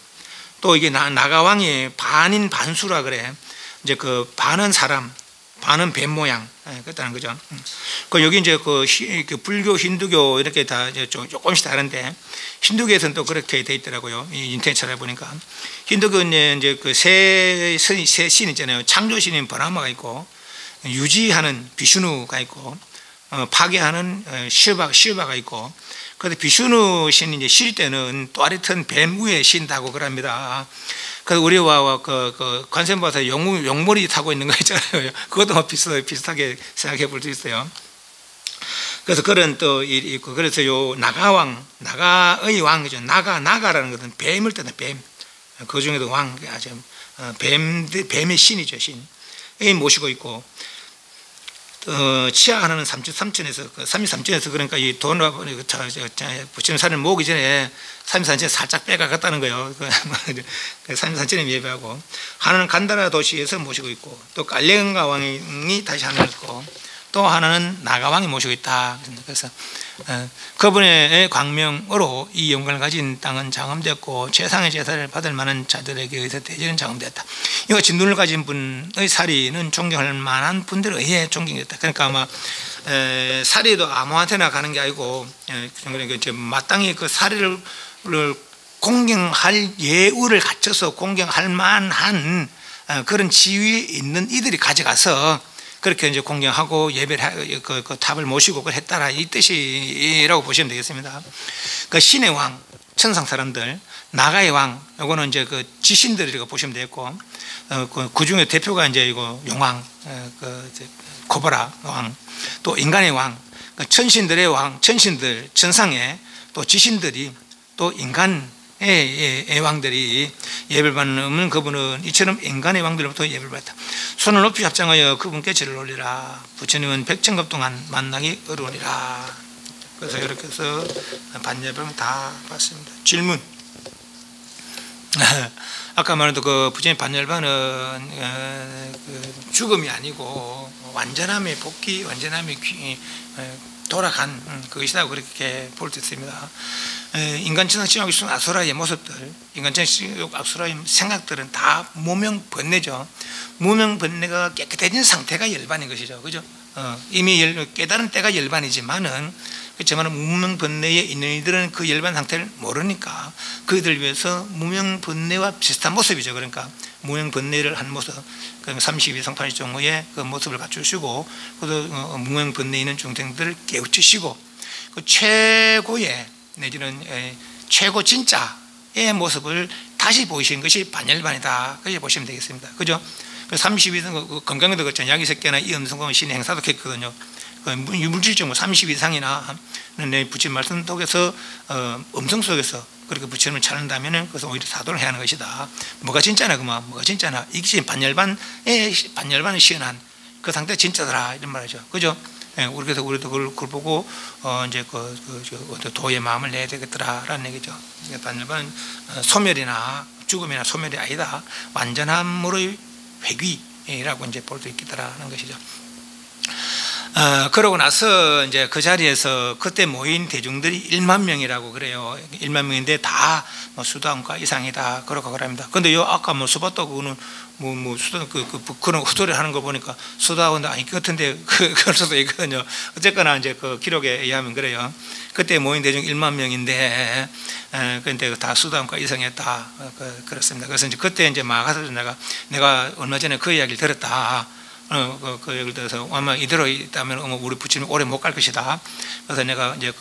또 이게 나가왕이 반인 반수라 그래. 이제 그 반은 사람, 반은 뱀 모양, 그렇다는 거죠. 그 여기 이제 그 불교, 힌두교 이렇게 다 조금씩 다른데 힌두교에서는 또 그렇게 돼 있더라고요. 인터넷 찾아보니까 힌두교는 이제 그 세 신 있잖아요. 창조신인 버나마가 있고 유지하는 비슈누가 있고 파괴하는 시바가 있고. 그런데 비슈누 신이 이제 쉴 때는 또아리튼 뱀 위에 쉰다고 그럽니다. 그래서 우리와 그 관세음보살 용머리 타고 있는 거 있잖아요. 그것도 뭐 비슷하게 생각해 볼 수 있어요. 그래서 그런 또 있고 그래서 요 나가의 왕이죠. 나가라는 것은 뱀을 뜻하는 뱀. 그 중에도 왕 아주 뱀의 신이죠, 신. 이 모시고 있고. 치아 하나는 삼천에서 그러니까 이 돈을 부처님 산을 모으기 전에 삼천에 살짝 빼가갔다는 거예요. 삼천에 예배하고 하나는 간다라 도시에서 모시고 있고 또 깔레은가 왕이 다시 하나 있고 또 하나는 나가왕이 모시고 있다. 그래서 그분의 광명으로 이 영광을 가진 땅은 장엄되었고 최상의 제사를 받을 만한 자들에게 의해서 대제는 장엄되었다. 이거 진눈을 가진 분의 사리는 존경할 만한 분들에 의해 존경했다. 그러니까 아마 사리도 아무한테나 가는 게 아니고 마땅히 그 사리를 공경할 예우를 갖춰서 공경할 만한 그런 지위에 있는 이들이 가져가서 그렇게 이제 공경하고 예배를 그 탑을 모시고 그걸 했다라 이 뜻이라고 보시면 되겠습니다. 그 신의 왕, 천상 사람들, 나가의 왕, 요거는 이제 그 지신들이라고 보시면 되겠고, 그 중에 대표가 이제 이거 용왕, 고보라 왕, 또 인간의 왕, 천신들의 왕, 천신들, 천상의 또 지신들이 또 인간의 왕들이 예배를 받는 그분은 이처럼 인간의 왕들로부터 예배를 받았다. 손을 높이 합장하여 그분께 절을 올리라. 부처님은 백천급 동안 만나기 어려우니라. 그래서 이렇게 해서 반예배를 다 받습니다. 질문. 아까 말했던 그 부처님 반열반은 죽음이 아니고 완전함의 복귀, 완전함의 돌아간 그것이라고 그렇게 볼 수 있습니다. 인간천상 지옥 있는 아수라의 모습들, 인간천상 지옥 아수라의 생각들은 다 무명번뇌죠. 무명번뇌가 깨끗해진 상태가 열반인 것이죠. 그죠? 이미 깨달은 때가 열반이지만은 그렇지만 무명번뇌에 있는 이들은 그 열반 상태를 모르니까 그들 위해서 무명번뇌와 비슷한 모습이죠. 그러니까 무명번뇌를 한 모습, 32성판의 종의 그 모습을 갖추시고, 또 무명번뇌에 있는 중생들을 깨우치시고, 그 최고의 내지는 최고 진짜의 모습을 다시 보이신 것이 반열반이다. 그렇게 보시면 되겠습니다. 그죠? 32성 건강에도 그렇죠. 약이 새끼나 이 음성공은 신의 행사도 했거든요. 물질적으로 32상이나 내 부처님 말씀 속에서 음성 속에서 그렇게 부처님을 찾는다면 그것은 오히려 사도를 해야 하는 것이다. 뭐가 진짜나 그만 뭐가 진짜나 이것이 반열반의 시연한 그 상태가 진짜더라 이런 말이죠. 그죠? 그래서 우리도 그걸 보고 이제 도의 마음을 내야 되겠더라라는 얘기죠. 반열반은 소멸이나 죽음이나 소멸이 아니다. 완전함으로의 회귀라고 이제 볼 수 있겠더라는 것이죠. 그러고 나서 이제 그 자리에서 그때 모인 대중들이 1만 명이라고 그래요. 1만 명인데 다 수도원가 이상이다. 그러고 그럽니다. 근데 요 아까 수바도 그거는 수도 그런 헛소리 하는 거 보니까 수도원도 아닐 것 같은데 그럴 수도 있거든요. 어쨌거나 이제 그 기록에 의하면 그래요. 그때 모인 대중 1만 명인데 근데 다 수도원가 이상이었다. 그렇습니다. 그래서 이제 그때 이제 마가서 내가 얼마 전에 그 이야기를 들었다. 그 예를 들어서 아마 이대로 있다면 우리 부처님 오래 못 갈 것이다. 그래서 내가 이제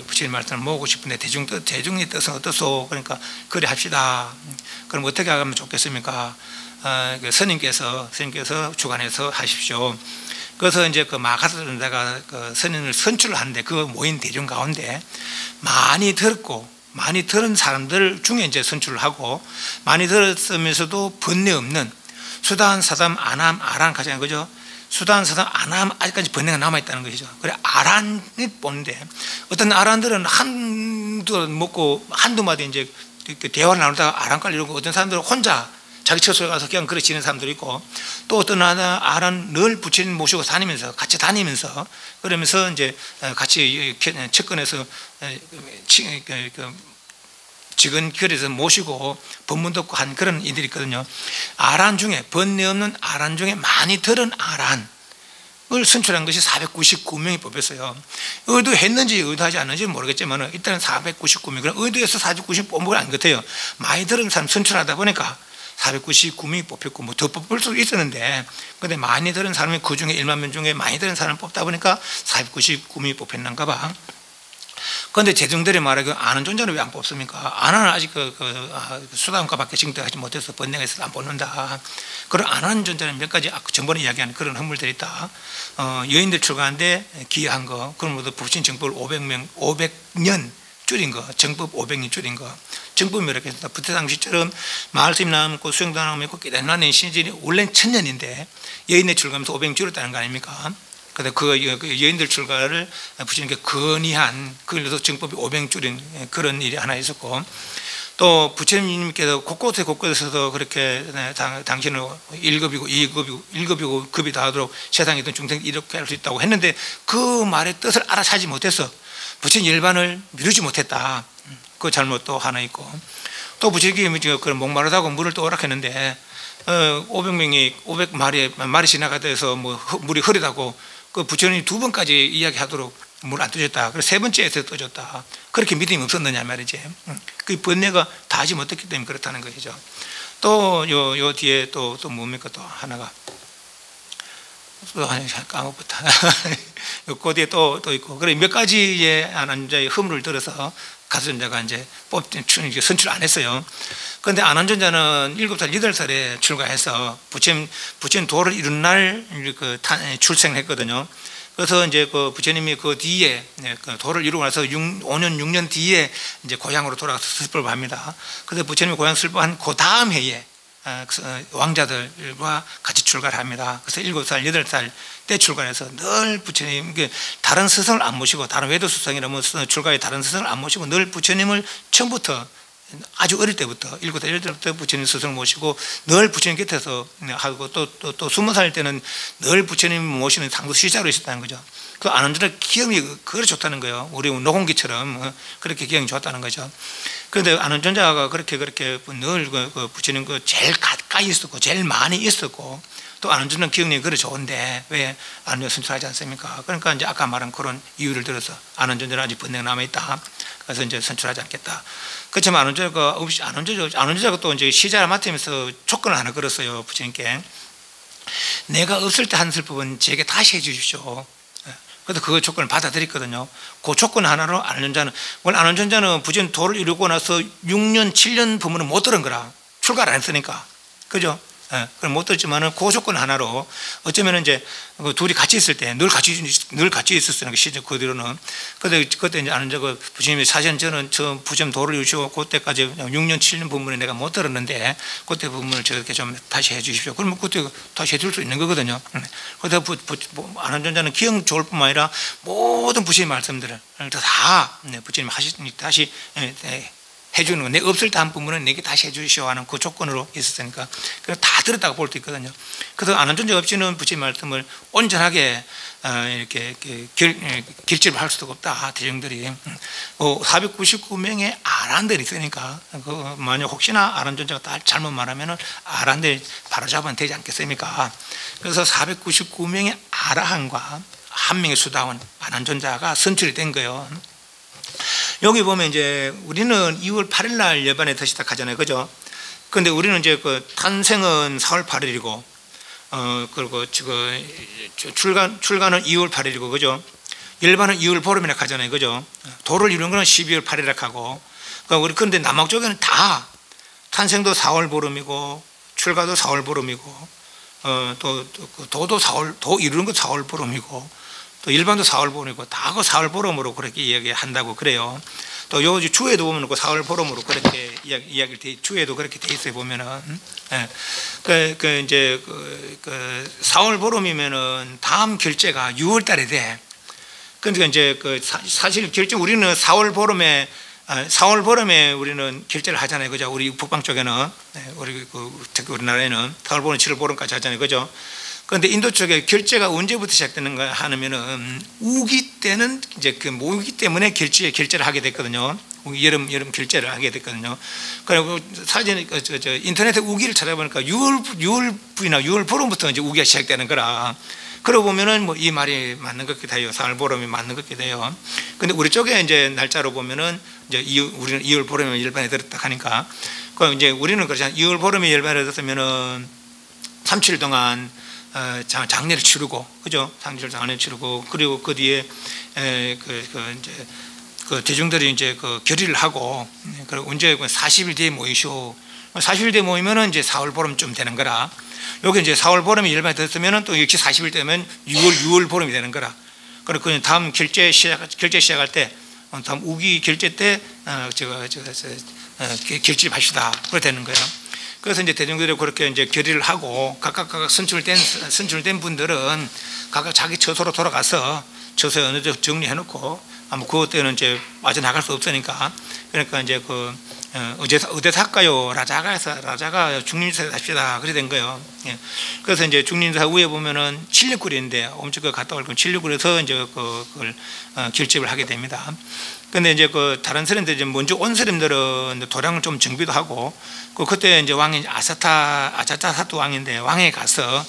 부처님 말씀을 모으고 싶은데 대중의 뜻은 어떻소? 그러니까 그래 합시다. 그럼 어떻게 하면 좋겠습니까? 스님께서 주관해서 하십시오. 그래서 이제 그 마가서는 내가 그 스님을 선출을 하는데 그 모인 대중 가운데 많이 들은 사람들 중에 이제 선출을 하고 많이 들었으면서도 번뇌 없는 수단, 사담, 아남, 아란 가장 그죠? 수단, 사담, 아남 아직까지 번뇌가 남아 있다는 것이죠. 그래 아란이 보는데 어떤 아란들은 한두 먹고 한두 마디 이제 대화를 나누다가 아란까지 이러고 어떤 사람들은 혼자 자기 처소에 가서 그냥 그래 지는 사람들이 있고 또 어떤 아란 늘 부처님 모시고 다니면서 같이 다니면서 그러면서 이제 같이 측근에서 직은 결에서 모시고 법문 듣고 한 그런 이들이 있거든요. 아란 중에 번뇌 없는 아란 중에 많이 들은 아란을 선출한 것이 499명이 뽑혔어요. 의도했는지 의도하지 않는지 모르겠지만 일단은 499명. 그럼 의도해서 499명 뽑은 건 아닌 것 같아요. 많이 들은 사람 선출하다 보니까 499명이 뽑혔고 뭐 더 뽑을 수도 있었는데 근데 많이 들은 사람이 그 중에 1만 명 중에 많이 들은 사람을 뽑다 보니까 499명이 뽑혔는가 봐. 그런데 대중들이 말하기에 아는 존재는 왜 안 뽑습니까? 아는 아직 수단가밖에 징대하지 못해서 번뇌가 있어서 안 뽑는다. 그런 안 하는 존재는 몇 가지 전번에 이야기한 그런 허물들이 있다. 여인들 출가하는데 기여한 거, 그런 것도 부친 정법을 500년 줄인 거, 정법 500년 줄인 거. 정법이 이렇게 했다. 부태상시처럼 마을스님 남고 수영도 남고 깨달은 신진이 원래는 1000년인데 여인의 출가하면서 500년 줄였다는 거 아닙니까? 근데 그 여인들 출가를 부처님께 건의한 그걸로도 정법이 500년 줄인 그런 일이 하나 있었고 또 부처님께서 곳곳에서도 그렇게 당신은 1급이고 2급이고 1급이고 급이 다하도록 세상에 있던 중생 이렇게 할 수 있다고 했는데 그 말의 뜻을 알아차지 못해서 부처님 일반을 미루지 못했다. 그 잘못도 하나 있고, 또 부처님이 그 목마르다고 물을 또 오락했는데 500마리 지나가다 뭐 물이 흐리다고 그 부처님이 2번까지 이야기하도록 물 안 떠줬다. 그래서 3번째에서 떠줬다. 그렇게 믿음이 없었느냐 말이지. 그 번뇌가 다 하지 못했기 때문에 그렇다는 것이죠. 또 요 뒤에 또 뭡니까? 또 하나가 까먹었다. 그 뒤에 또 있고, 그래 몇 가지의 안한전자의 허물을 들어서 가수전자가 이제 선출 안 했어요. 그런데 안한전자는 7살, 8살에 출가해서 부처님 도를 이룬 날 출생을 했거든요. 그래서 이제 그 부처님이 그 뒤에 그 도를 이루고 나서 5년, 6년 뒤에 이제 고향으로 돌아가서 슬법을 합니다. 그래서 부처님이 고향 슬법한 그 다음 해에 왕자들과 같이 출가를 합니다. 그래서 7살, 8살 때 출가해서 늘 부처님, 다른 스승을 안 모시고, 다른 외도 스승이라면 출가에 다른 스승을 안 모시고 늘 부처님을 처음부터 아주 어릴 때부터 7살, 8살부터 부처님 스승을 모시고 늘 부처님 곁에서 하고, 또 20살 때는 늘 부처님 모시는 상도 시자로 있었다는 거죠. 그 안한전자 기억이 그렇게 좋다는 거예요. 우리 노공기처럼 그렇게 기억이 좋았다는 거죠. 그런데 안한전자가 그렇게 늘 그 부처님 그 제일 가까이 있었고 제일 많이 있었고, 또 안한전자는 기억력이 그래 좋은데 왜 안한전자 선출하지 않습니까? 그러니까 이제 아까 말한 그런 이유를 들어서 안한전자는 아직 번뇌가 남아있다. 그래서 이제 선출하지 않겠다. 그렇지만 안한전자가 또 이제 시자를 맡으면서 조건을 하나 걸었어요. 부처님께 내가 없을 때 한 슬법은 제게 다시 해주십시오. 그래서 그 조건을 받아들였거든요. 그 조건 하나로 안한전자는 부처님 도를 이루고 나서 6년, 7년 부문은 못 들은 거라. 출가를 안 했으니까. 그죠? 그럼 못 들었지만은 그 조건 하나로 어쩌면 이제 둘이 같이 있을 때 늘 같이 있었으니까 시절 그대로는. 그때 이제 안한전자가 부처님이 사실 저는 저 부처님 도를 이루시고 그때까지 6년, 7년 부문에 내가 못 들었는데 그때 부문을 저렇게 좀 다시 해 주십시오. 그러면 그때 다시 해줄 수 있는 거거든요. 그래서 안한전자는 기억 좋을 뿐만 아니라 모든 부처님 말씀들을 다 부처님 하시니 다시 해주는 거. 내가 없을 때 한 부분은 내게 다시 해주시오 하는 그 조건으로 있었으니까 다 들었다고 볼 수 있거든요. 그래서 안한전자 없이는 부처님 말씀을 온전하게 이렇게 결집을 할 수도 없다. 대중들이 499명의 아란들이 있으니까 만약 혹시나 안한전자가 잘못 말하면 아란들이 바로잡으면 되지 않겠습니까? 그래서 499명의 아라한과 한 명의 수다원 안한전자가 선출이 된 거예요. 여기 보면 이제 우리는 2월 8일 날 열반에 시작하잖아요. 그죠? 근데 우리는 이제 그 탄생은 4월 8일이고, 그리고 출가는 2월 8일이고, 그죠? 열반은 2월 보름이라 하잖아요. 그죠? 도를 이루는 거는 12월 8일이라 하고, 그런데 남학 쪽에는 다 탄생도 4월 보름이고, 출가도 4월 보름이고, 도도 도 이루는 거 4월 보름이고, 또 일반도 4월 보름이고 다 그 4월 보름으로 그렇게 이야기한다고 그래요. 또 요 주에도 보면 그 4월 보름으로 그렇게 이야기를 주에도 그렇게 돼 있어요. 보면은 이제 4월 보름이면은 다음 결제가 6월 달에 돼. 그러니까 이제 사실 결제 우리는 4월 보름에 우리는 결제를 하잖아요. 그죠? 우리 북방 쪽에는 특히 우리나라에는 4월 보름, 7월 보름까지 하잖아요. 그죠? 그런데 인도 쪽에 결제가 언제부터 시작되는가 하면은 우기 때는 이제 그 모기 때문에 결제를 하게 됐거든요. 여름 결제를 하게 됐거든요. 그리고 사진 인터넷에 우기를 찾아보니까 6월부나 6월 보름부터 이제 우기가 시작되는 거라. 그러고 보면은 뭐 이 말이 맞는 것 같기도 해요. 4월 보름이 맞는 것 같기도 해요. 근데 우리 쪽에 이제 날짜로 보면은 이제 우리는 2월 보름에 열반에 들었다 하니까, 그 이제 우리는 그렇잖아요. 2월 보름에 열반에 들었으면은 3칠 동안 장례를 치르고, 그죠? 장례를 치르고, 그리고 그 뒤에 이제 대중들이 이제 결의를 하고, 그리고 언제 40일 뒤에 모이시오. 40일 뒤에 모이면은 이제 4월 보름쯤 되는 거라. 여기 이제 4월 보름이 열반에 들었으면은 또 역시 40일 되면 6월 보름이 되는 거라. 그리고 그 다음 결제 시작할 때, 다음 우기 결제 때 결집합시다. 그렇게 되는 거예요. 그래서 이제 대중들이 그렇게 이제 결의를 하고 각각 선출된 분들은 각각 자기 처소로 돌아가서 처소에 어느 정도 정리해 놓고, 아마 그것 때는 이제 빠져나갈 수 없으니까 그러니까 이제 그 어디 살까요? 라자가 중림사에 삽시다. 그래 된 거예요. 예. 그래서 이제 중림사 위에 보면은 769인데 엄청 그 갔다 올 건 769에서 이제 그걸 결집을 하게 됩니다. 근데 이제 그 다른 사람들 이제 먼저 온 사람들은 도량을 좀 정비도 하고 그때 이제 왕이 아자타사투 왕인데 왕에 가서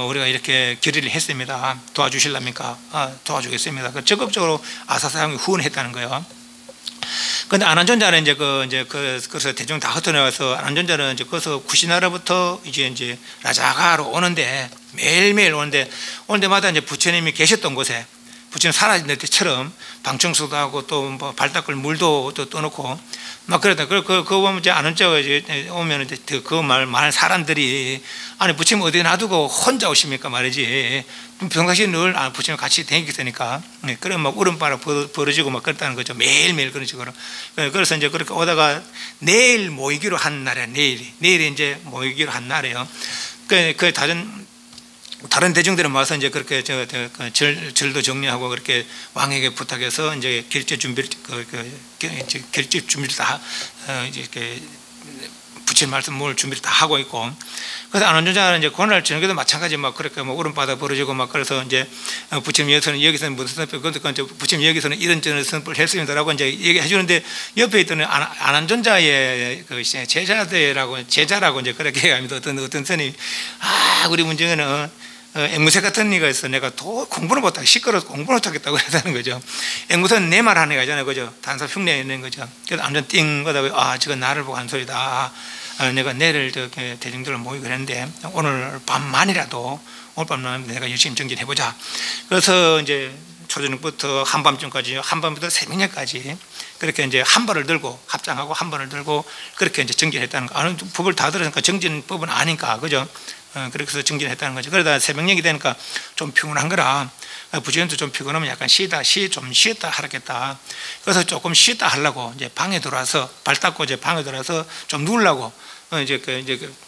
우리가 이렇게 결의를 했습니다. 도와주실랍니까? 도와주겠습니다. 적극적으로 아사사왕이 후원했다는 거예요. 근데 아난존자는 그래서 대중 다 흩어내서 아난존자는 이제 거기서 구시나라부터 이제 라자가로 오는데 매일매일 오는데 올 때마다 이제 부처님이 계셨던 곳에 부처님 살아있는 때처럼 방청소도 하고 또 뭐 발 닦을 물도 또 떠놓고 막 그랬다. 그거 보면 이제 아는 쪽 오면 이제 그 말 사람들이 아니 부처님 어디 놔두고 혼자 오십니까 말이지. 평상시에 늘 부처님 같이 다니겠으니까 그런 막 울음바람 벌어지고 막 그랬다는 거죠. 매일매일 그런 식으로. 그래서 이제 그렇게 오다가 내일 모이기로 한 날이야. 내일이 이제 모이기로 한 날이에요. 그 다른 대중들은 와서 이제 그렇게 절도 정리하고 그렇게 왕에게 부탁해서 이제 결집 준비를 다 이렇게 부처님 말씀 뭘 준비를 다 하고 있고 그래서 아난존자는 이제 그날 저녁에도 마찬가지 막 그렇게 뭐 울음바다 벌어지고 막 그래서 이제 부처님 여기서는 무슨 선포 부처님 여기서는 이런 선포를 했습니다라고 이제 얘기해 주는데 옆에 있던 아난존자의 그 제자라고 이제 그렇게 얘기합니다. 어떤 스님이 우리 문제는 앵무새 같은 애가 있어. 내가 공부를 못하고 시끄러워서 공부를 못하겠다고 했다는 거죠. 앵무새는 내 말 하는 애가잖아요. 그죠? 단서 흉내 있는 거죠. 그래서 완전 띵 거다. 저건 나를 보고 한 소리다. 내가 내일 대중들을 모이고 했는데 오늘 밤만이라도 내가 열심히 정진해보자. 그래서 이제 초저녁부터 한밤쯤까지 한밤부터 새벽녘까지 그렇게 이제 한 발을 들고 합장하고 한 발을 들고 그렇게 이제 정진했다는 거. 아는 법을 다 들으니까 정진법은 아니까 그죠? 그렇게 해서 정진했다는 거죠. 그러다 새벽녘이 되니까 좀 피곤한 거라 부처님도 좀 피곤하면 약간 좀 쉬었다 하겠다. 그래서 조금 쉬었다 하려고 이제 방에 들어와서 발 닦고 이제 방에 들어와서 좀 누우려고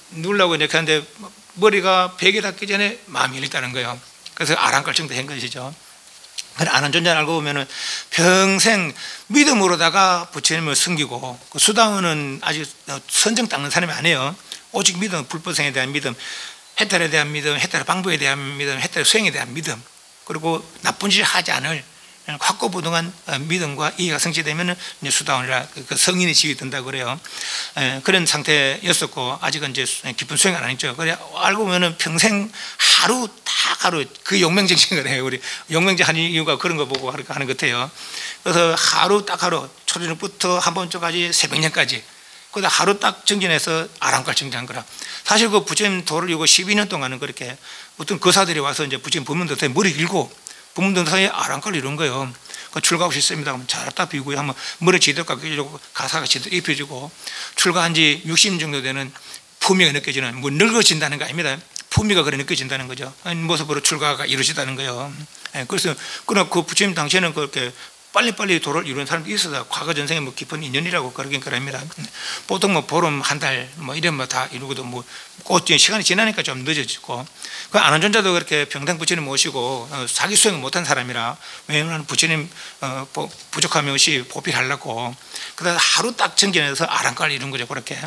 누우려고 이제 그런데 머리가 베개 닿기 전에 마음이 열렸다는 거예요. 그래서 아랑갈 정도 한 것이죠. 아난존자를 알고 보면은 평생 믿음으로다가 부처님을 섬기고 그 수다원은 아직 선정 닦는 사람이 아니에요. 오직 믿음, 불법성에 대한 믿음, 해탈에 대한 믿음, 해탈의 방법에 대한 믿음, 해탈의 수행에 대한 믿음, 그리고 나쁜 짓을 하지 않을 확고부동한 믿음과 이해가 성취되면 이제 수다원이라 그 성인의 지위 든다고 그래요. 그런 상태였었고 아직은 이제 깊은 수행은 아니죠. 그래 알고 보면은 평생 하루 그 용맹정신을 해요. 우리 용맹정 하는 이유가 그런 거 보고 하는 것 같아요. 그래서 하루 초저녁부터 한밤중까지 새벽녘까지 그다 하루 딱 정진해서 아랑갈 정진한 거라. 사실 그 부처님 도를 이고 12년 동안은 그렇게 어떤 거사들이 와서 이제 부처님 법문도사에 머리 길고 법문도사에 아랑갈 이런 거예요. 그 출가하고 싶습니다. 그러면 잘딱 비고 하면 머리 제대로 깎여주고 가사가 제대로 입혀주고 출가한 지 60년 정도 되는 품위가 느껴지는 뭐 늙어진다는 거 아닙니다. 품위가 그래 느껴진다는 거죠. 모습으로 출가가 이루어지다는 거예요. 그래서 그 부처님 당시에는 그렇게 빨리빨리 도를 이루는 사람도 있어서 과거 전생에 뭐 깊은 인연이라고 그러긴 그럽니다. 보통 뭐 보름 한 달 뭐 이런 다 이루고도 뭐 꽃 시간이 지나니까 좀 늦어지고 그 아난존자도 그렇게 평생 부처님 모시고 자기 수행을 못한 사람이라 왜냐하면 부처님 부족함이 없이 보필하려고 그다음 하루 딱 정진해서 아랑갈 이룬 거죠. 그렇게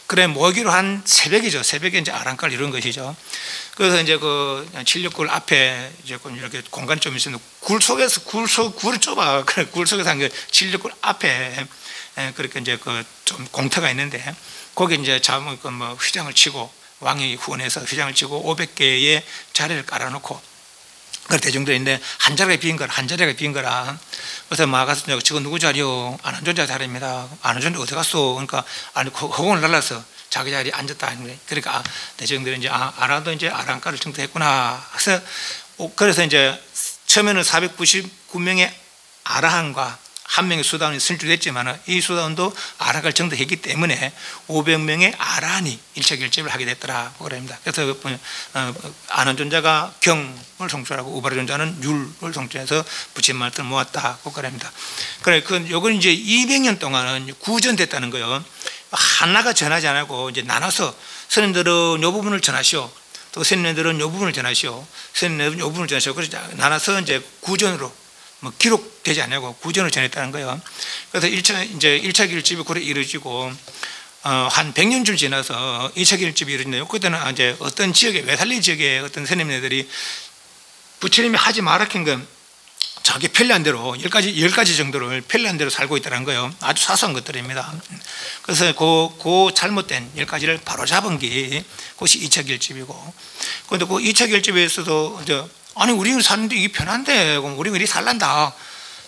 그래 모기로 한 새벽에 이제 아랑갈 이룬 것이죠. 그래서 이제 그 769 앞에 이제 이렇게 공간이 좀 있었는데 굴이 좁아. 굴 속에서 한 게 769 앞에 그렇게 이제 그 좀 공터가 있는데 거기 이제 뭐 휘장을 치고 왕이 후원해서 휘장을 치고 500개의 자리를 깔아놓고 그 대중들이 있는데 한 자리가 빈 거라. 그래서 막 가서 저거 누구 자리요? 아난존자 자리입니다. 아난존자 어디 갔어? 그러니까 아니 허공을 날라서 자기 자리에 앉았다. 그러니까 대중들이 이제 알아도 이제 아랑가를 정도했구나. 그래서 이제 처음에는 499명의 아라한과 한 명의 수다원이 선출됐지만 이 수다원도 아랑가를 정도했기 때문에 500명의 아라한이 일체결집을 하게 됐더라고 그럽니다. 그래서 아난존자가 경을 성취하고 우바라존자는 율을 성취해서 부처님 말씀을 모았다고 그럽니다. 그래 요건 이제 200년 동안은 구전됐다는 거예요. 하나가 전하지 않고 이제 나눠서 스님들은 요 부분을 전하시오. 또 스님들은 요 부분을 전하시오. 스님들은 요 부분을 전하시오. 그래서 나눠서 이제 구전으로 뭐 기록되지 않냐고 구전을 전했다는 거예요. 그래서 1차 길집이 그래 이루어지고 한 100년 지나서 2차 길집이 이루어지는데요. 그때는 이제 어떤 지역에 외살리 지역에 어떤 스님네들이 부처님이 하지 말아킨 건 자기 편리한 대로 10가지 정도를 편리한 대로 살고 있다는 거예요. 아주 사소한 것들입니다. 그래서 그 잘못된 10가지를 바로 잡은 게 그것이 2차 길집이고, 그런데 그 2차 길집에서도 이제 아니 우리는 사는데 이게 편한데 우리는 이렇게 살란다.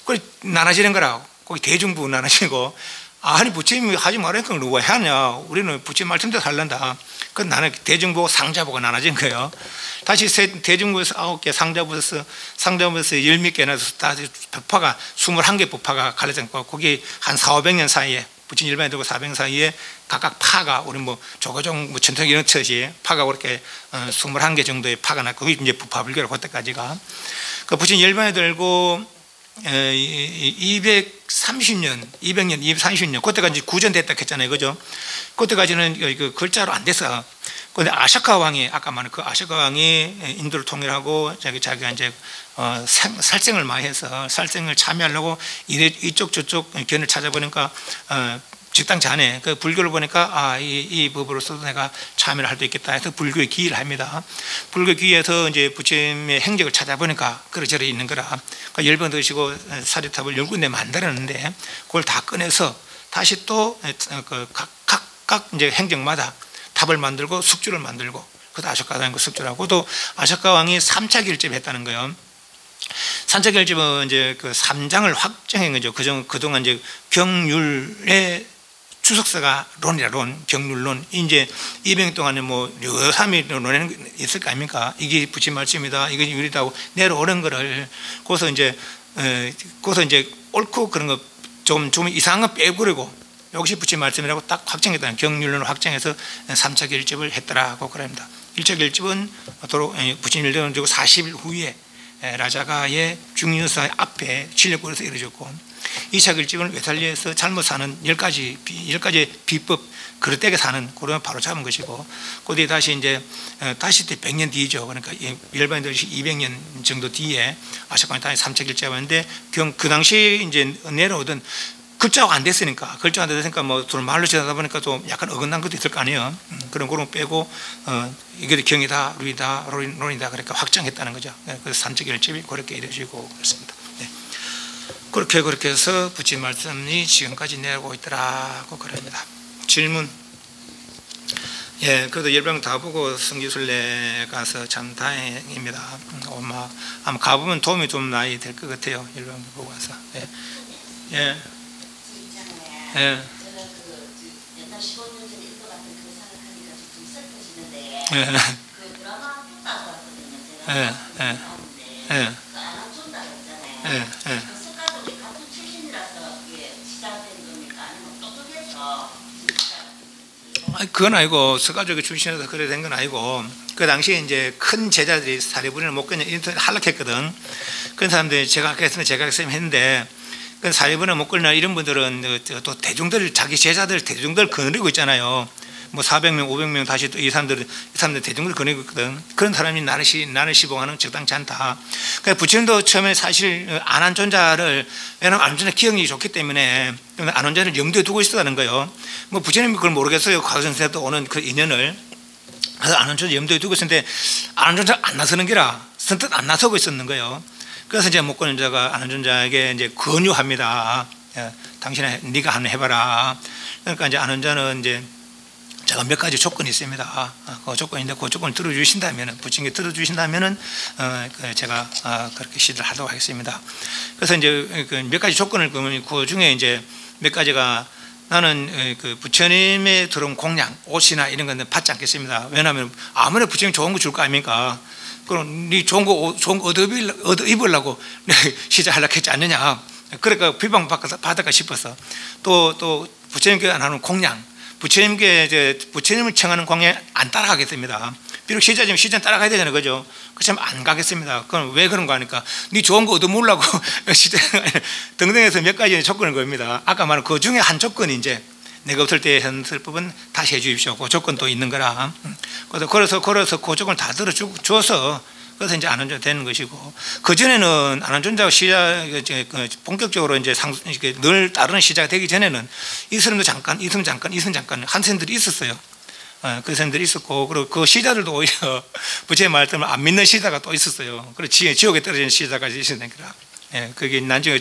그래 나눠지는 거라고. 거기 대중부 나눠지고, 아니 부처님이 하지 말라니까 누가 해야 하냐. 우리는 부처님 말씀대로 살란다. 그 나는 대중부 상자부가 나눠진 거예요. 다시 대중부에서 9개, 상자부에서 10몇 개 나서 다 법화가 21개 법화가 갈라져 있고, 거기 한 400~500년 사이에 부처님 일반에 들고 400년 사이에 각각 파가 우리 뭐 조고종 뭐 전통 이런 처지 파가 그렇게 21개 정도의 파가 났고, 그게 이제 부파불교로 그때까지가 그 부처님 일반에 들고 230년, 230년 그때가 이제 구전됐다 했잖아요, 그죠? 그때까지는 그 글자로 안 돼서. 그런데 아샤카 왕이 아까 말한 그 아샤카 왕이 인도를 통일하고 자기가 이제 살생을 많이 해서 살생을 참여하려고 이쪽 저쪽 견을 찾아보니까 직당 전에 그 불교를 보니까 이 법으로서도 내가 참여를 할 수 있겠다 해서 불교에 기의를 합니다. 불교 기의에서 이제 부처님의 행적을 찾아보니까 그러저러 있는 거라. 그러니까 열번 드시고 사리탑을 10군데 만들었는데 그걸 다 꺼내서 다시 또 각각 이제 행적마다 탑을 만들고 숙주를 만들고, 그것도 아쇼카 왕이 숙주라고, 또 아쇼카 왕이 3차 결집을 했다는 거예요. 3차 결집은 이제 그 3장을 확정한 거죠. 그동안 이제 경률의 주석서가 론, 경률론, 이제 200년 동안에 뭐 여삼이 논에는 있을 거 아닙니까? 이게 부처님 말씀이다, 이게 유리다고 내려오는 거를 거기서 이제 옳고 그런 거 좀 이상한 거 빼버리고 역시 부처님 말씀이라고 딱 확정했다는, 경률론을 확정해서 3차 결집을 했더라고 그럽니다. 1차 결집은 부처님 일대는 40일 후에 라자가의 중류사 앞에 진력골에서 이루어졌고, 2차 결집은 외살리에서 잘못 사는 10가지 비법 그릇되게 사는 그런 바로 잡은 것이고, 그 뒤에 다시 이제 다시 100년 뒤죠. 그러니까 일반인들이 200년 정도 뒤에 아샤카왕이 다시 3차 결집하는데 그 당시 이제 내려오던 글자가 안 됐으니까 뭐 둘 말로 지나다 보니까 좀 약간 어긋난 것도 있을 거 아니에요. 그런 거는 빼고 이게 경이다, 론이다 그러니까 확정했다는 거죠. 그래서 3차 결집이 그렇게 이루어지고 그렇습니다. 네. 그렇게 해서 부처님 말씀이 지금까지 내려오고 있더라고 그럽니다. 질문. 예, 그래도 열병 다 보고 성지순례 가서 참 다행입니다. 아마 가보면 도움이 좀 많이 될 것 같아요. 열병 보고 와서. 예. 예. 예. 저는 옛날 15년 전에 일도 같은 그 생각하니까 좀 슬퍼지는데, 예. 그 드라마 보다가 왔거든요. 예. 제가 예. 그 아나촌다가 있잖아요. 예. 예. 그 스카들이 같은 출신이라서 이게 시작된 겁니까? 아니면 똑똑해서 그건 아니고 서가족의 출신에서 그래 된 건 아니고, 그 당시에 이제 큰 제자들이 사리부리를 못 끊냐 인터넷 한락했거든. 그런 사람들이 제가 했는데 그 사리부리를 못 끊냐 이런 분들은 또 대중들 자기 제자들 대중들 거느리고 있잖아요. 뭐 400명, 500명 다시 또 이 사람들 대중들 거느리고 있거든. 그런 사람이 나를 시봉하는 적당치 않다. 그러니까 부처님도 처음에 사실 안한존자를, 왜냐하면 안한존자 기억력이 좋기 때문에 안한존자를 염두에 두고 있었다는 거예요. 뭐 부처님이 그걸 모르겠어요. 과거선생도 오는 그 인연을. 그래서 안한존자 염두에 두고 있었는데 안한존자 안 나서는 게라 선뜻 안 나서고 있었는 거예요. 그래서 이제 목권자가 안한존자에게 이제 권유합니다. 당신아 네가 한번 해봐라. 그러니까 이제 안한존자는 이제 제가 몇 가지 조건이 있습니다. 그 조건인데 그 조건을 들어주신다면은, 부처님께 들어주신다면은 제가 그렇게 시도를 하도록 하겠습니다. 그래서 이제 몇 가지 조건을 그러면 그 중에 이제 몇 가지가, 나는 그 부처님의 들어온 공양, 옷이나 이런 건 받지 않겠습니다. 왜냐하면 아무리 부처님 좋은 거 줄 거 아닙니까? 그럼 네 좋은 거 얻어 입으려고 시작하려고 했지 않느냐. 그러니까 비방 받을까 싶어서. 또 부처님께 안 하는 공양, 부처님을 청하는 공양에 안 따라가겠습니다. 비록 시자지만 시자는 따라가야 되잖아요, 그죠? 그렇지만 안 가겠습니다. 그럼 왜 그런 거 하니까 네 좋은 거 얻어먹으려고 시자 등등해서 몇 가지 조건을 겁니다. 아까 말한 그 중에 한 조건이 이제 내가 없을 때 현설법은 다시 해주십시오. 그 조건도 있는 거라. 그래서 그 조건을 다 들어줘서 그래서 이제 안원조가 되는 것이고, 그 전에는 안원조가 시작 본격적으로 이제 늘 따르는 시작이 되기 전에는 이 사람도 잠깐, 이 사람 잠깐, 이 사람 잠깐 한 사람들이 있었어요. 그 사람들이 있었고, 그리고 그 시자들도 오히려 부처의 말 때문에 안 믿는 시자가 또 있었어요. 그리고 지옥에 떨어지는 시자까지 있었으니까. 예, 그게 나중에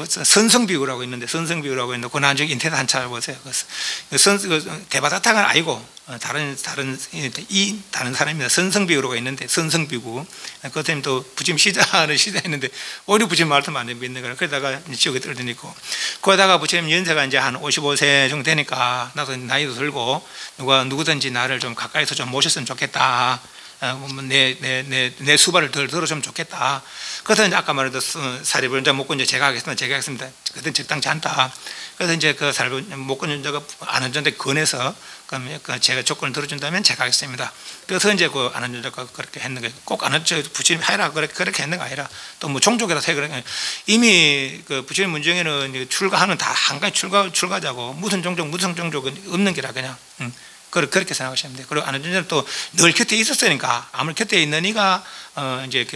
선성비구라고 있는데, 선성비구라고 있는데, 그 나중에 인터넷 한 찾아보세요. 대바다탕은 아니고, 다른 사람입니다. 선성비구라고 있는데, 선성비구. 그 사람이 또 부처님 시자를 시자했는데, 오히려 부처님 말을 안 믿는 거라. 그러다가 지옥에 떨어지고 있고, 그러다가 부처님 연세가 이제 한 55세 정도 되니까, 나도 나이도 들고, 누구든지 나를 좀 가까이서 좀 모셨으면 좋겠다. 내 수발을 덜 들어주면 좋겠다. 그래서 이제 아까 말했던 사리불 이제 못 건져 제가 하겠습니다. 그때 적당치 않다. 그래서 이제 그 사리불 못 건져가 안원전대 권해서 그럼 제가 조건을 들어준다면 제가 하겠습니다. 그래서 이제 그 안원전대가 그렇게 했는 거예요. 꼭 안원전 부처님 해라 그렇게 했는 거 아니라 또 뭐 종족에다 해 그래. 이미 그 부처님 문정에는 출가하는 다 한 가지 출가자고 무슨 종족은 없는 게라 그냥. 그렇게 생각하시면 돼요. 그리고 안원전자는 또 늘 곁에 있었으니까 아무리 곁에 있는 이가 이제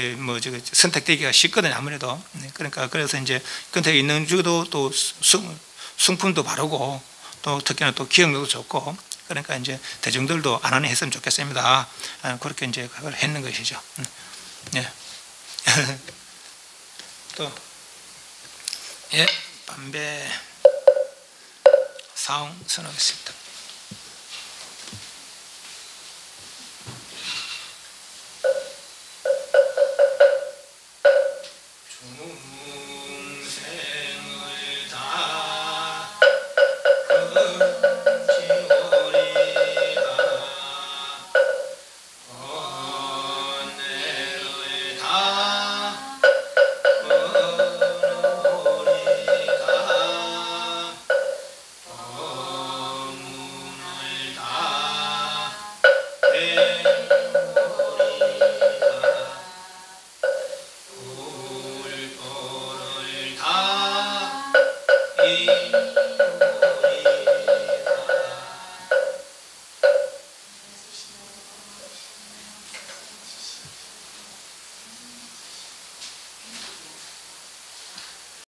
선택되기가 쉽거든요. 아무래도. 그러니까 그래서 이제 곁에 있는 중에도 또 승품도 바르고 또 특히나 또 기억력도 좋고 그러니까 이제 대중들도 안원에 했으면 좋겠습니다. 그렇게 이제 그걸 했는 것이죠. 예. 또 예, 담배 사용 선언하겠습니다.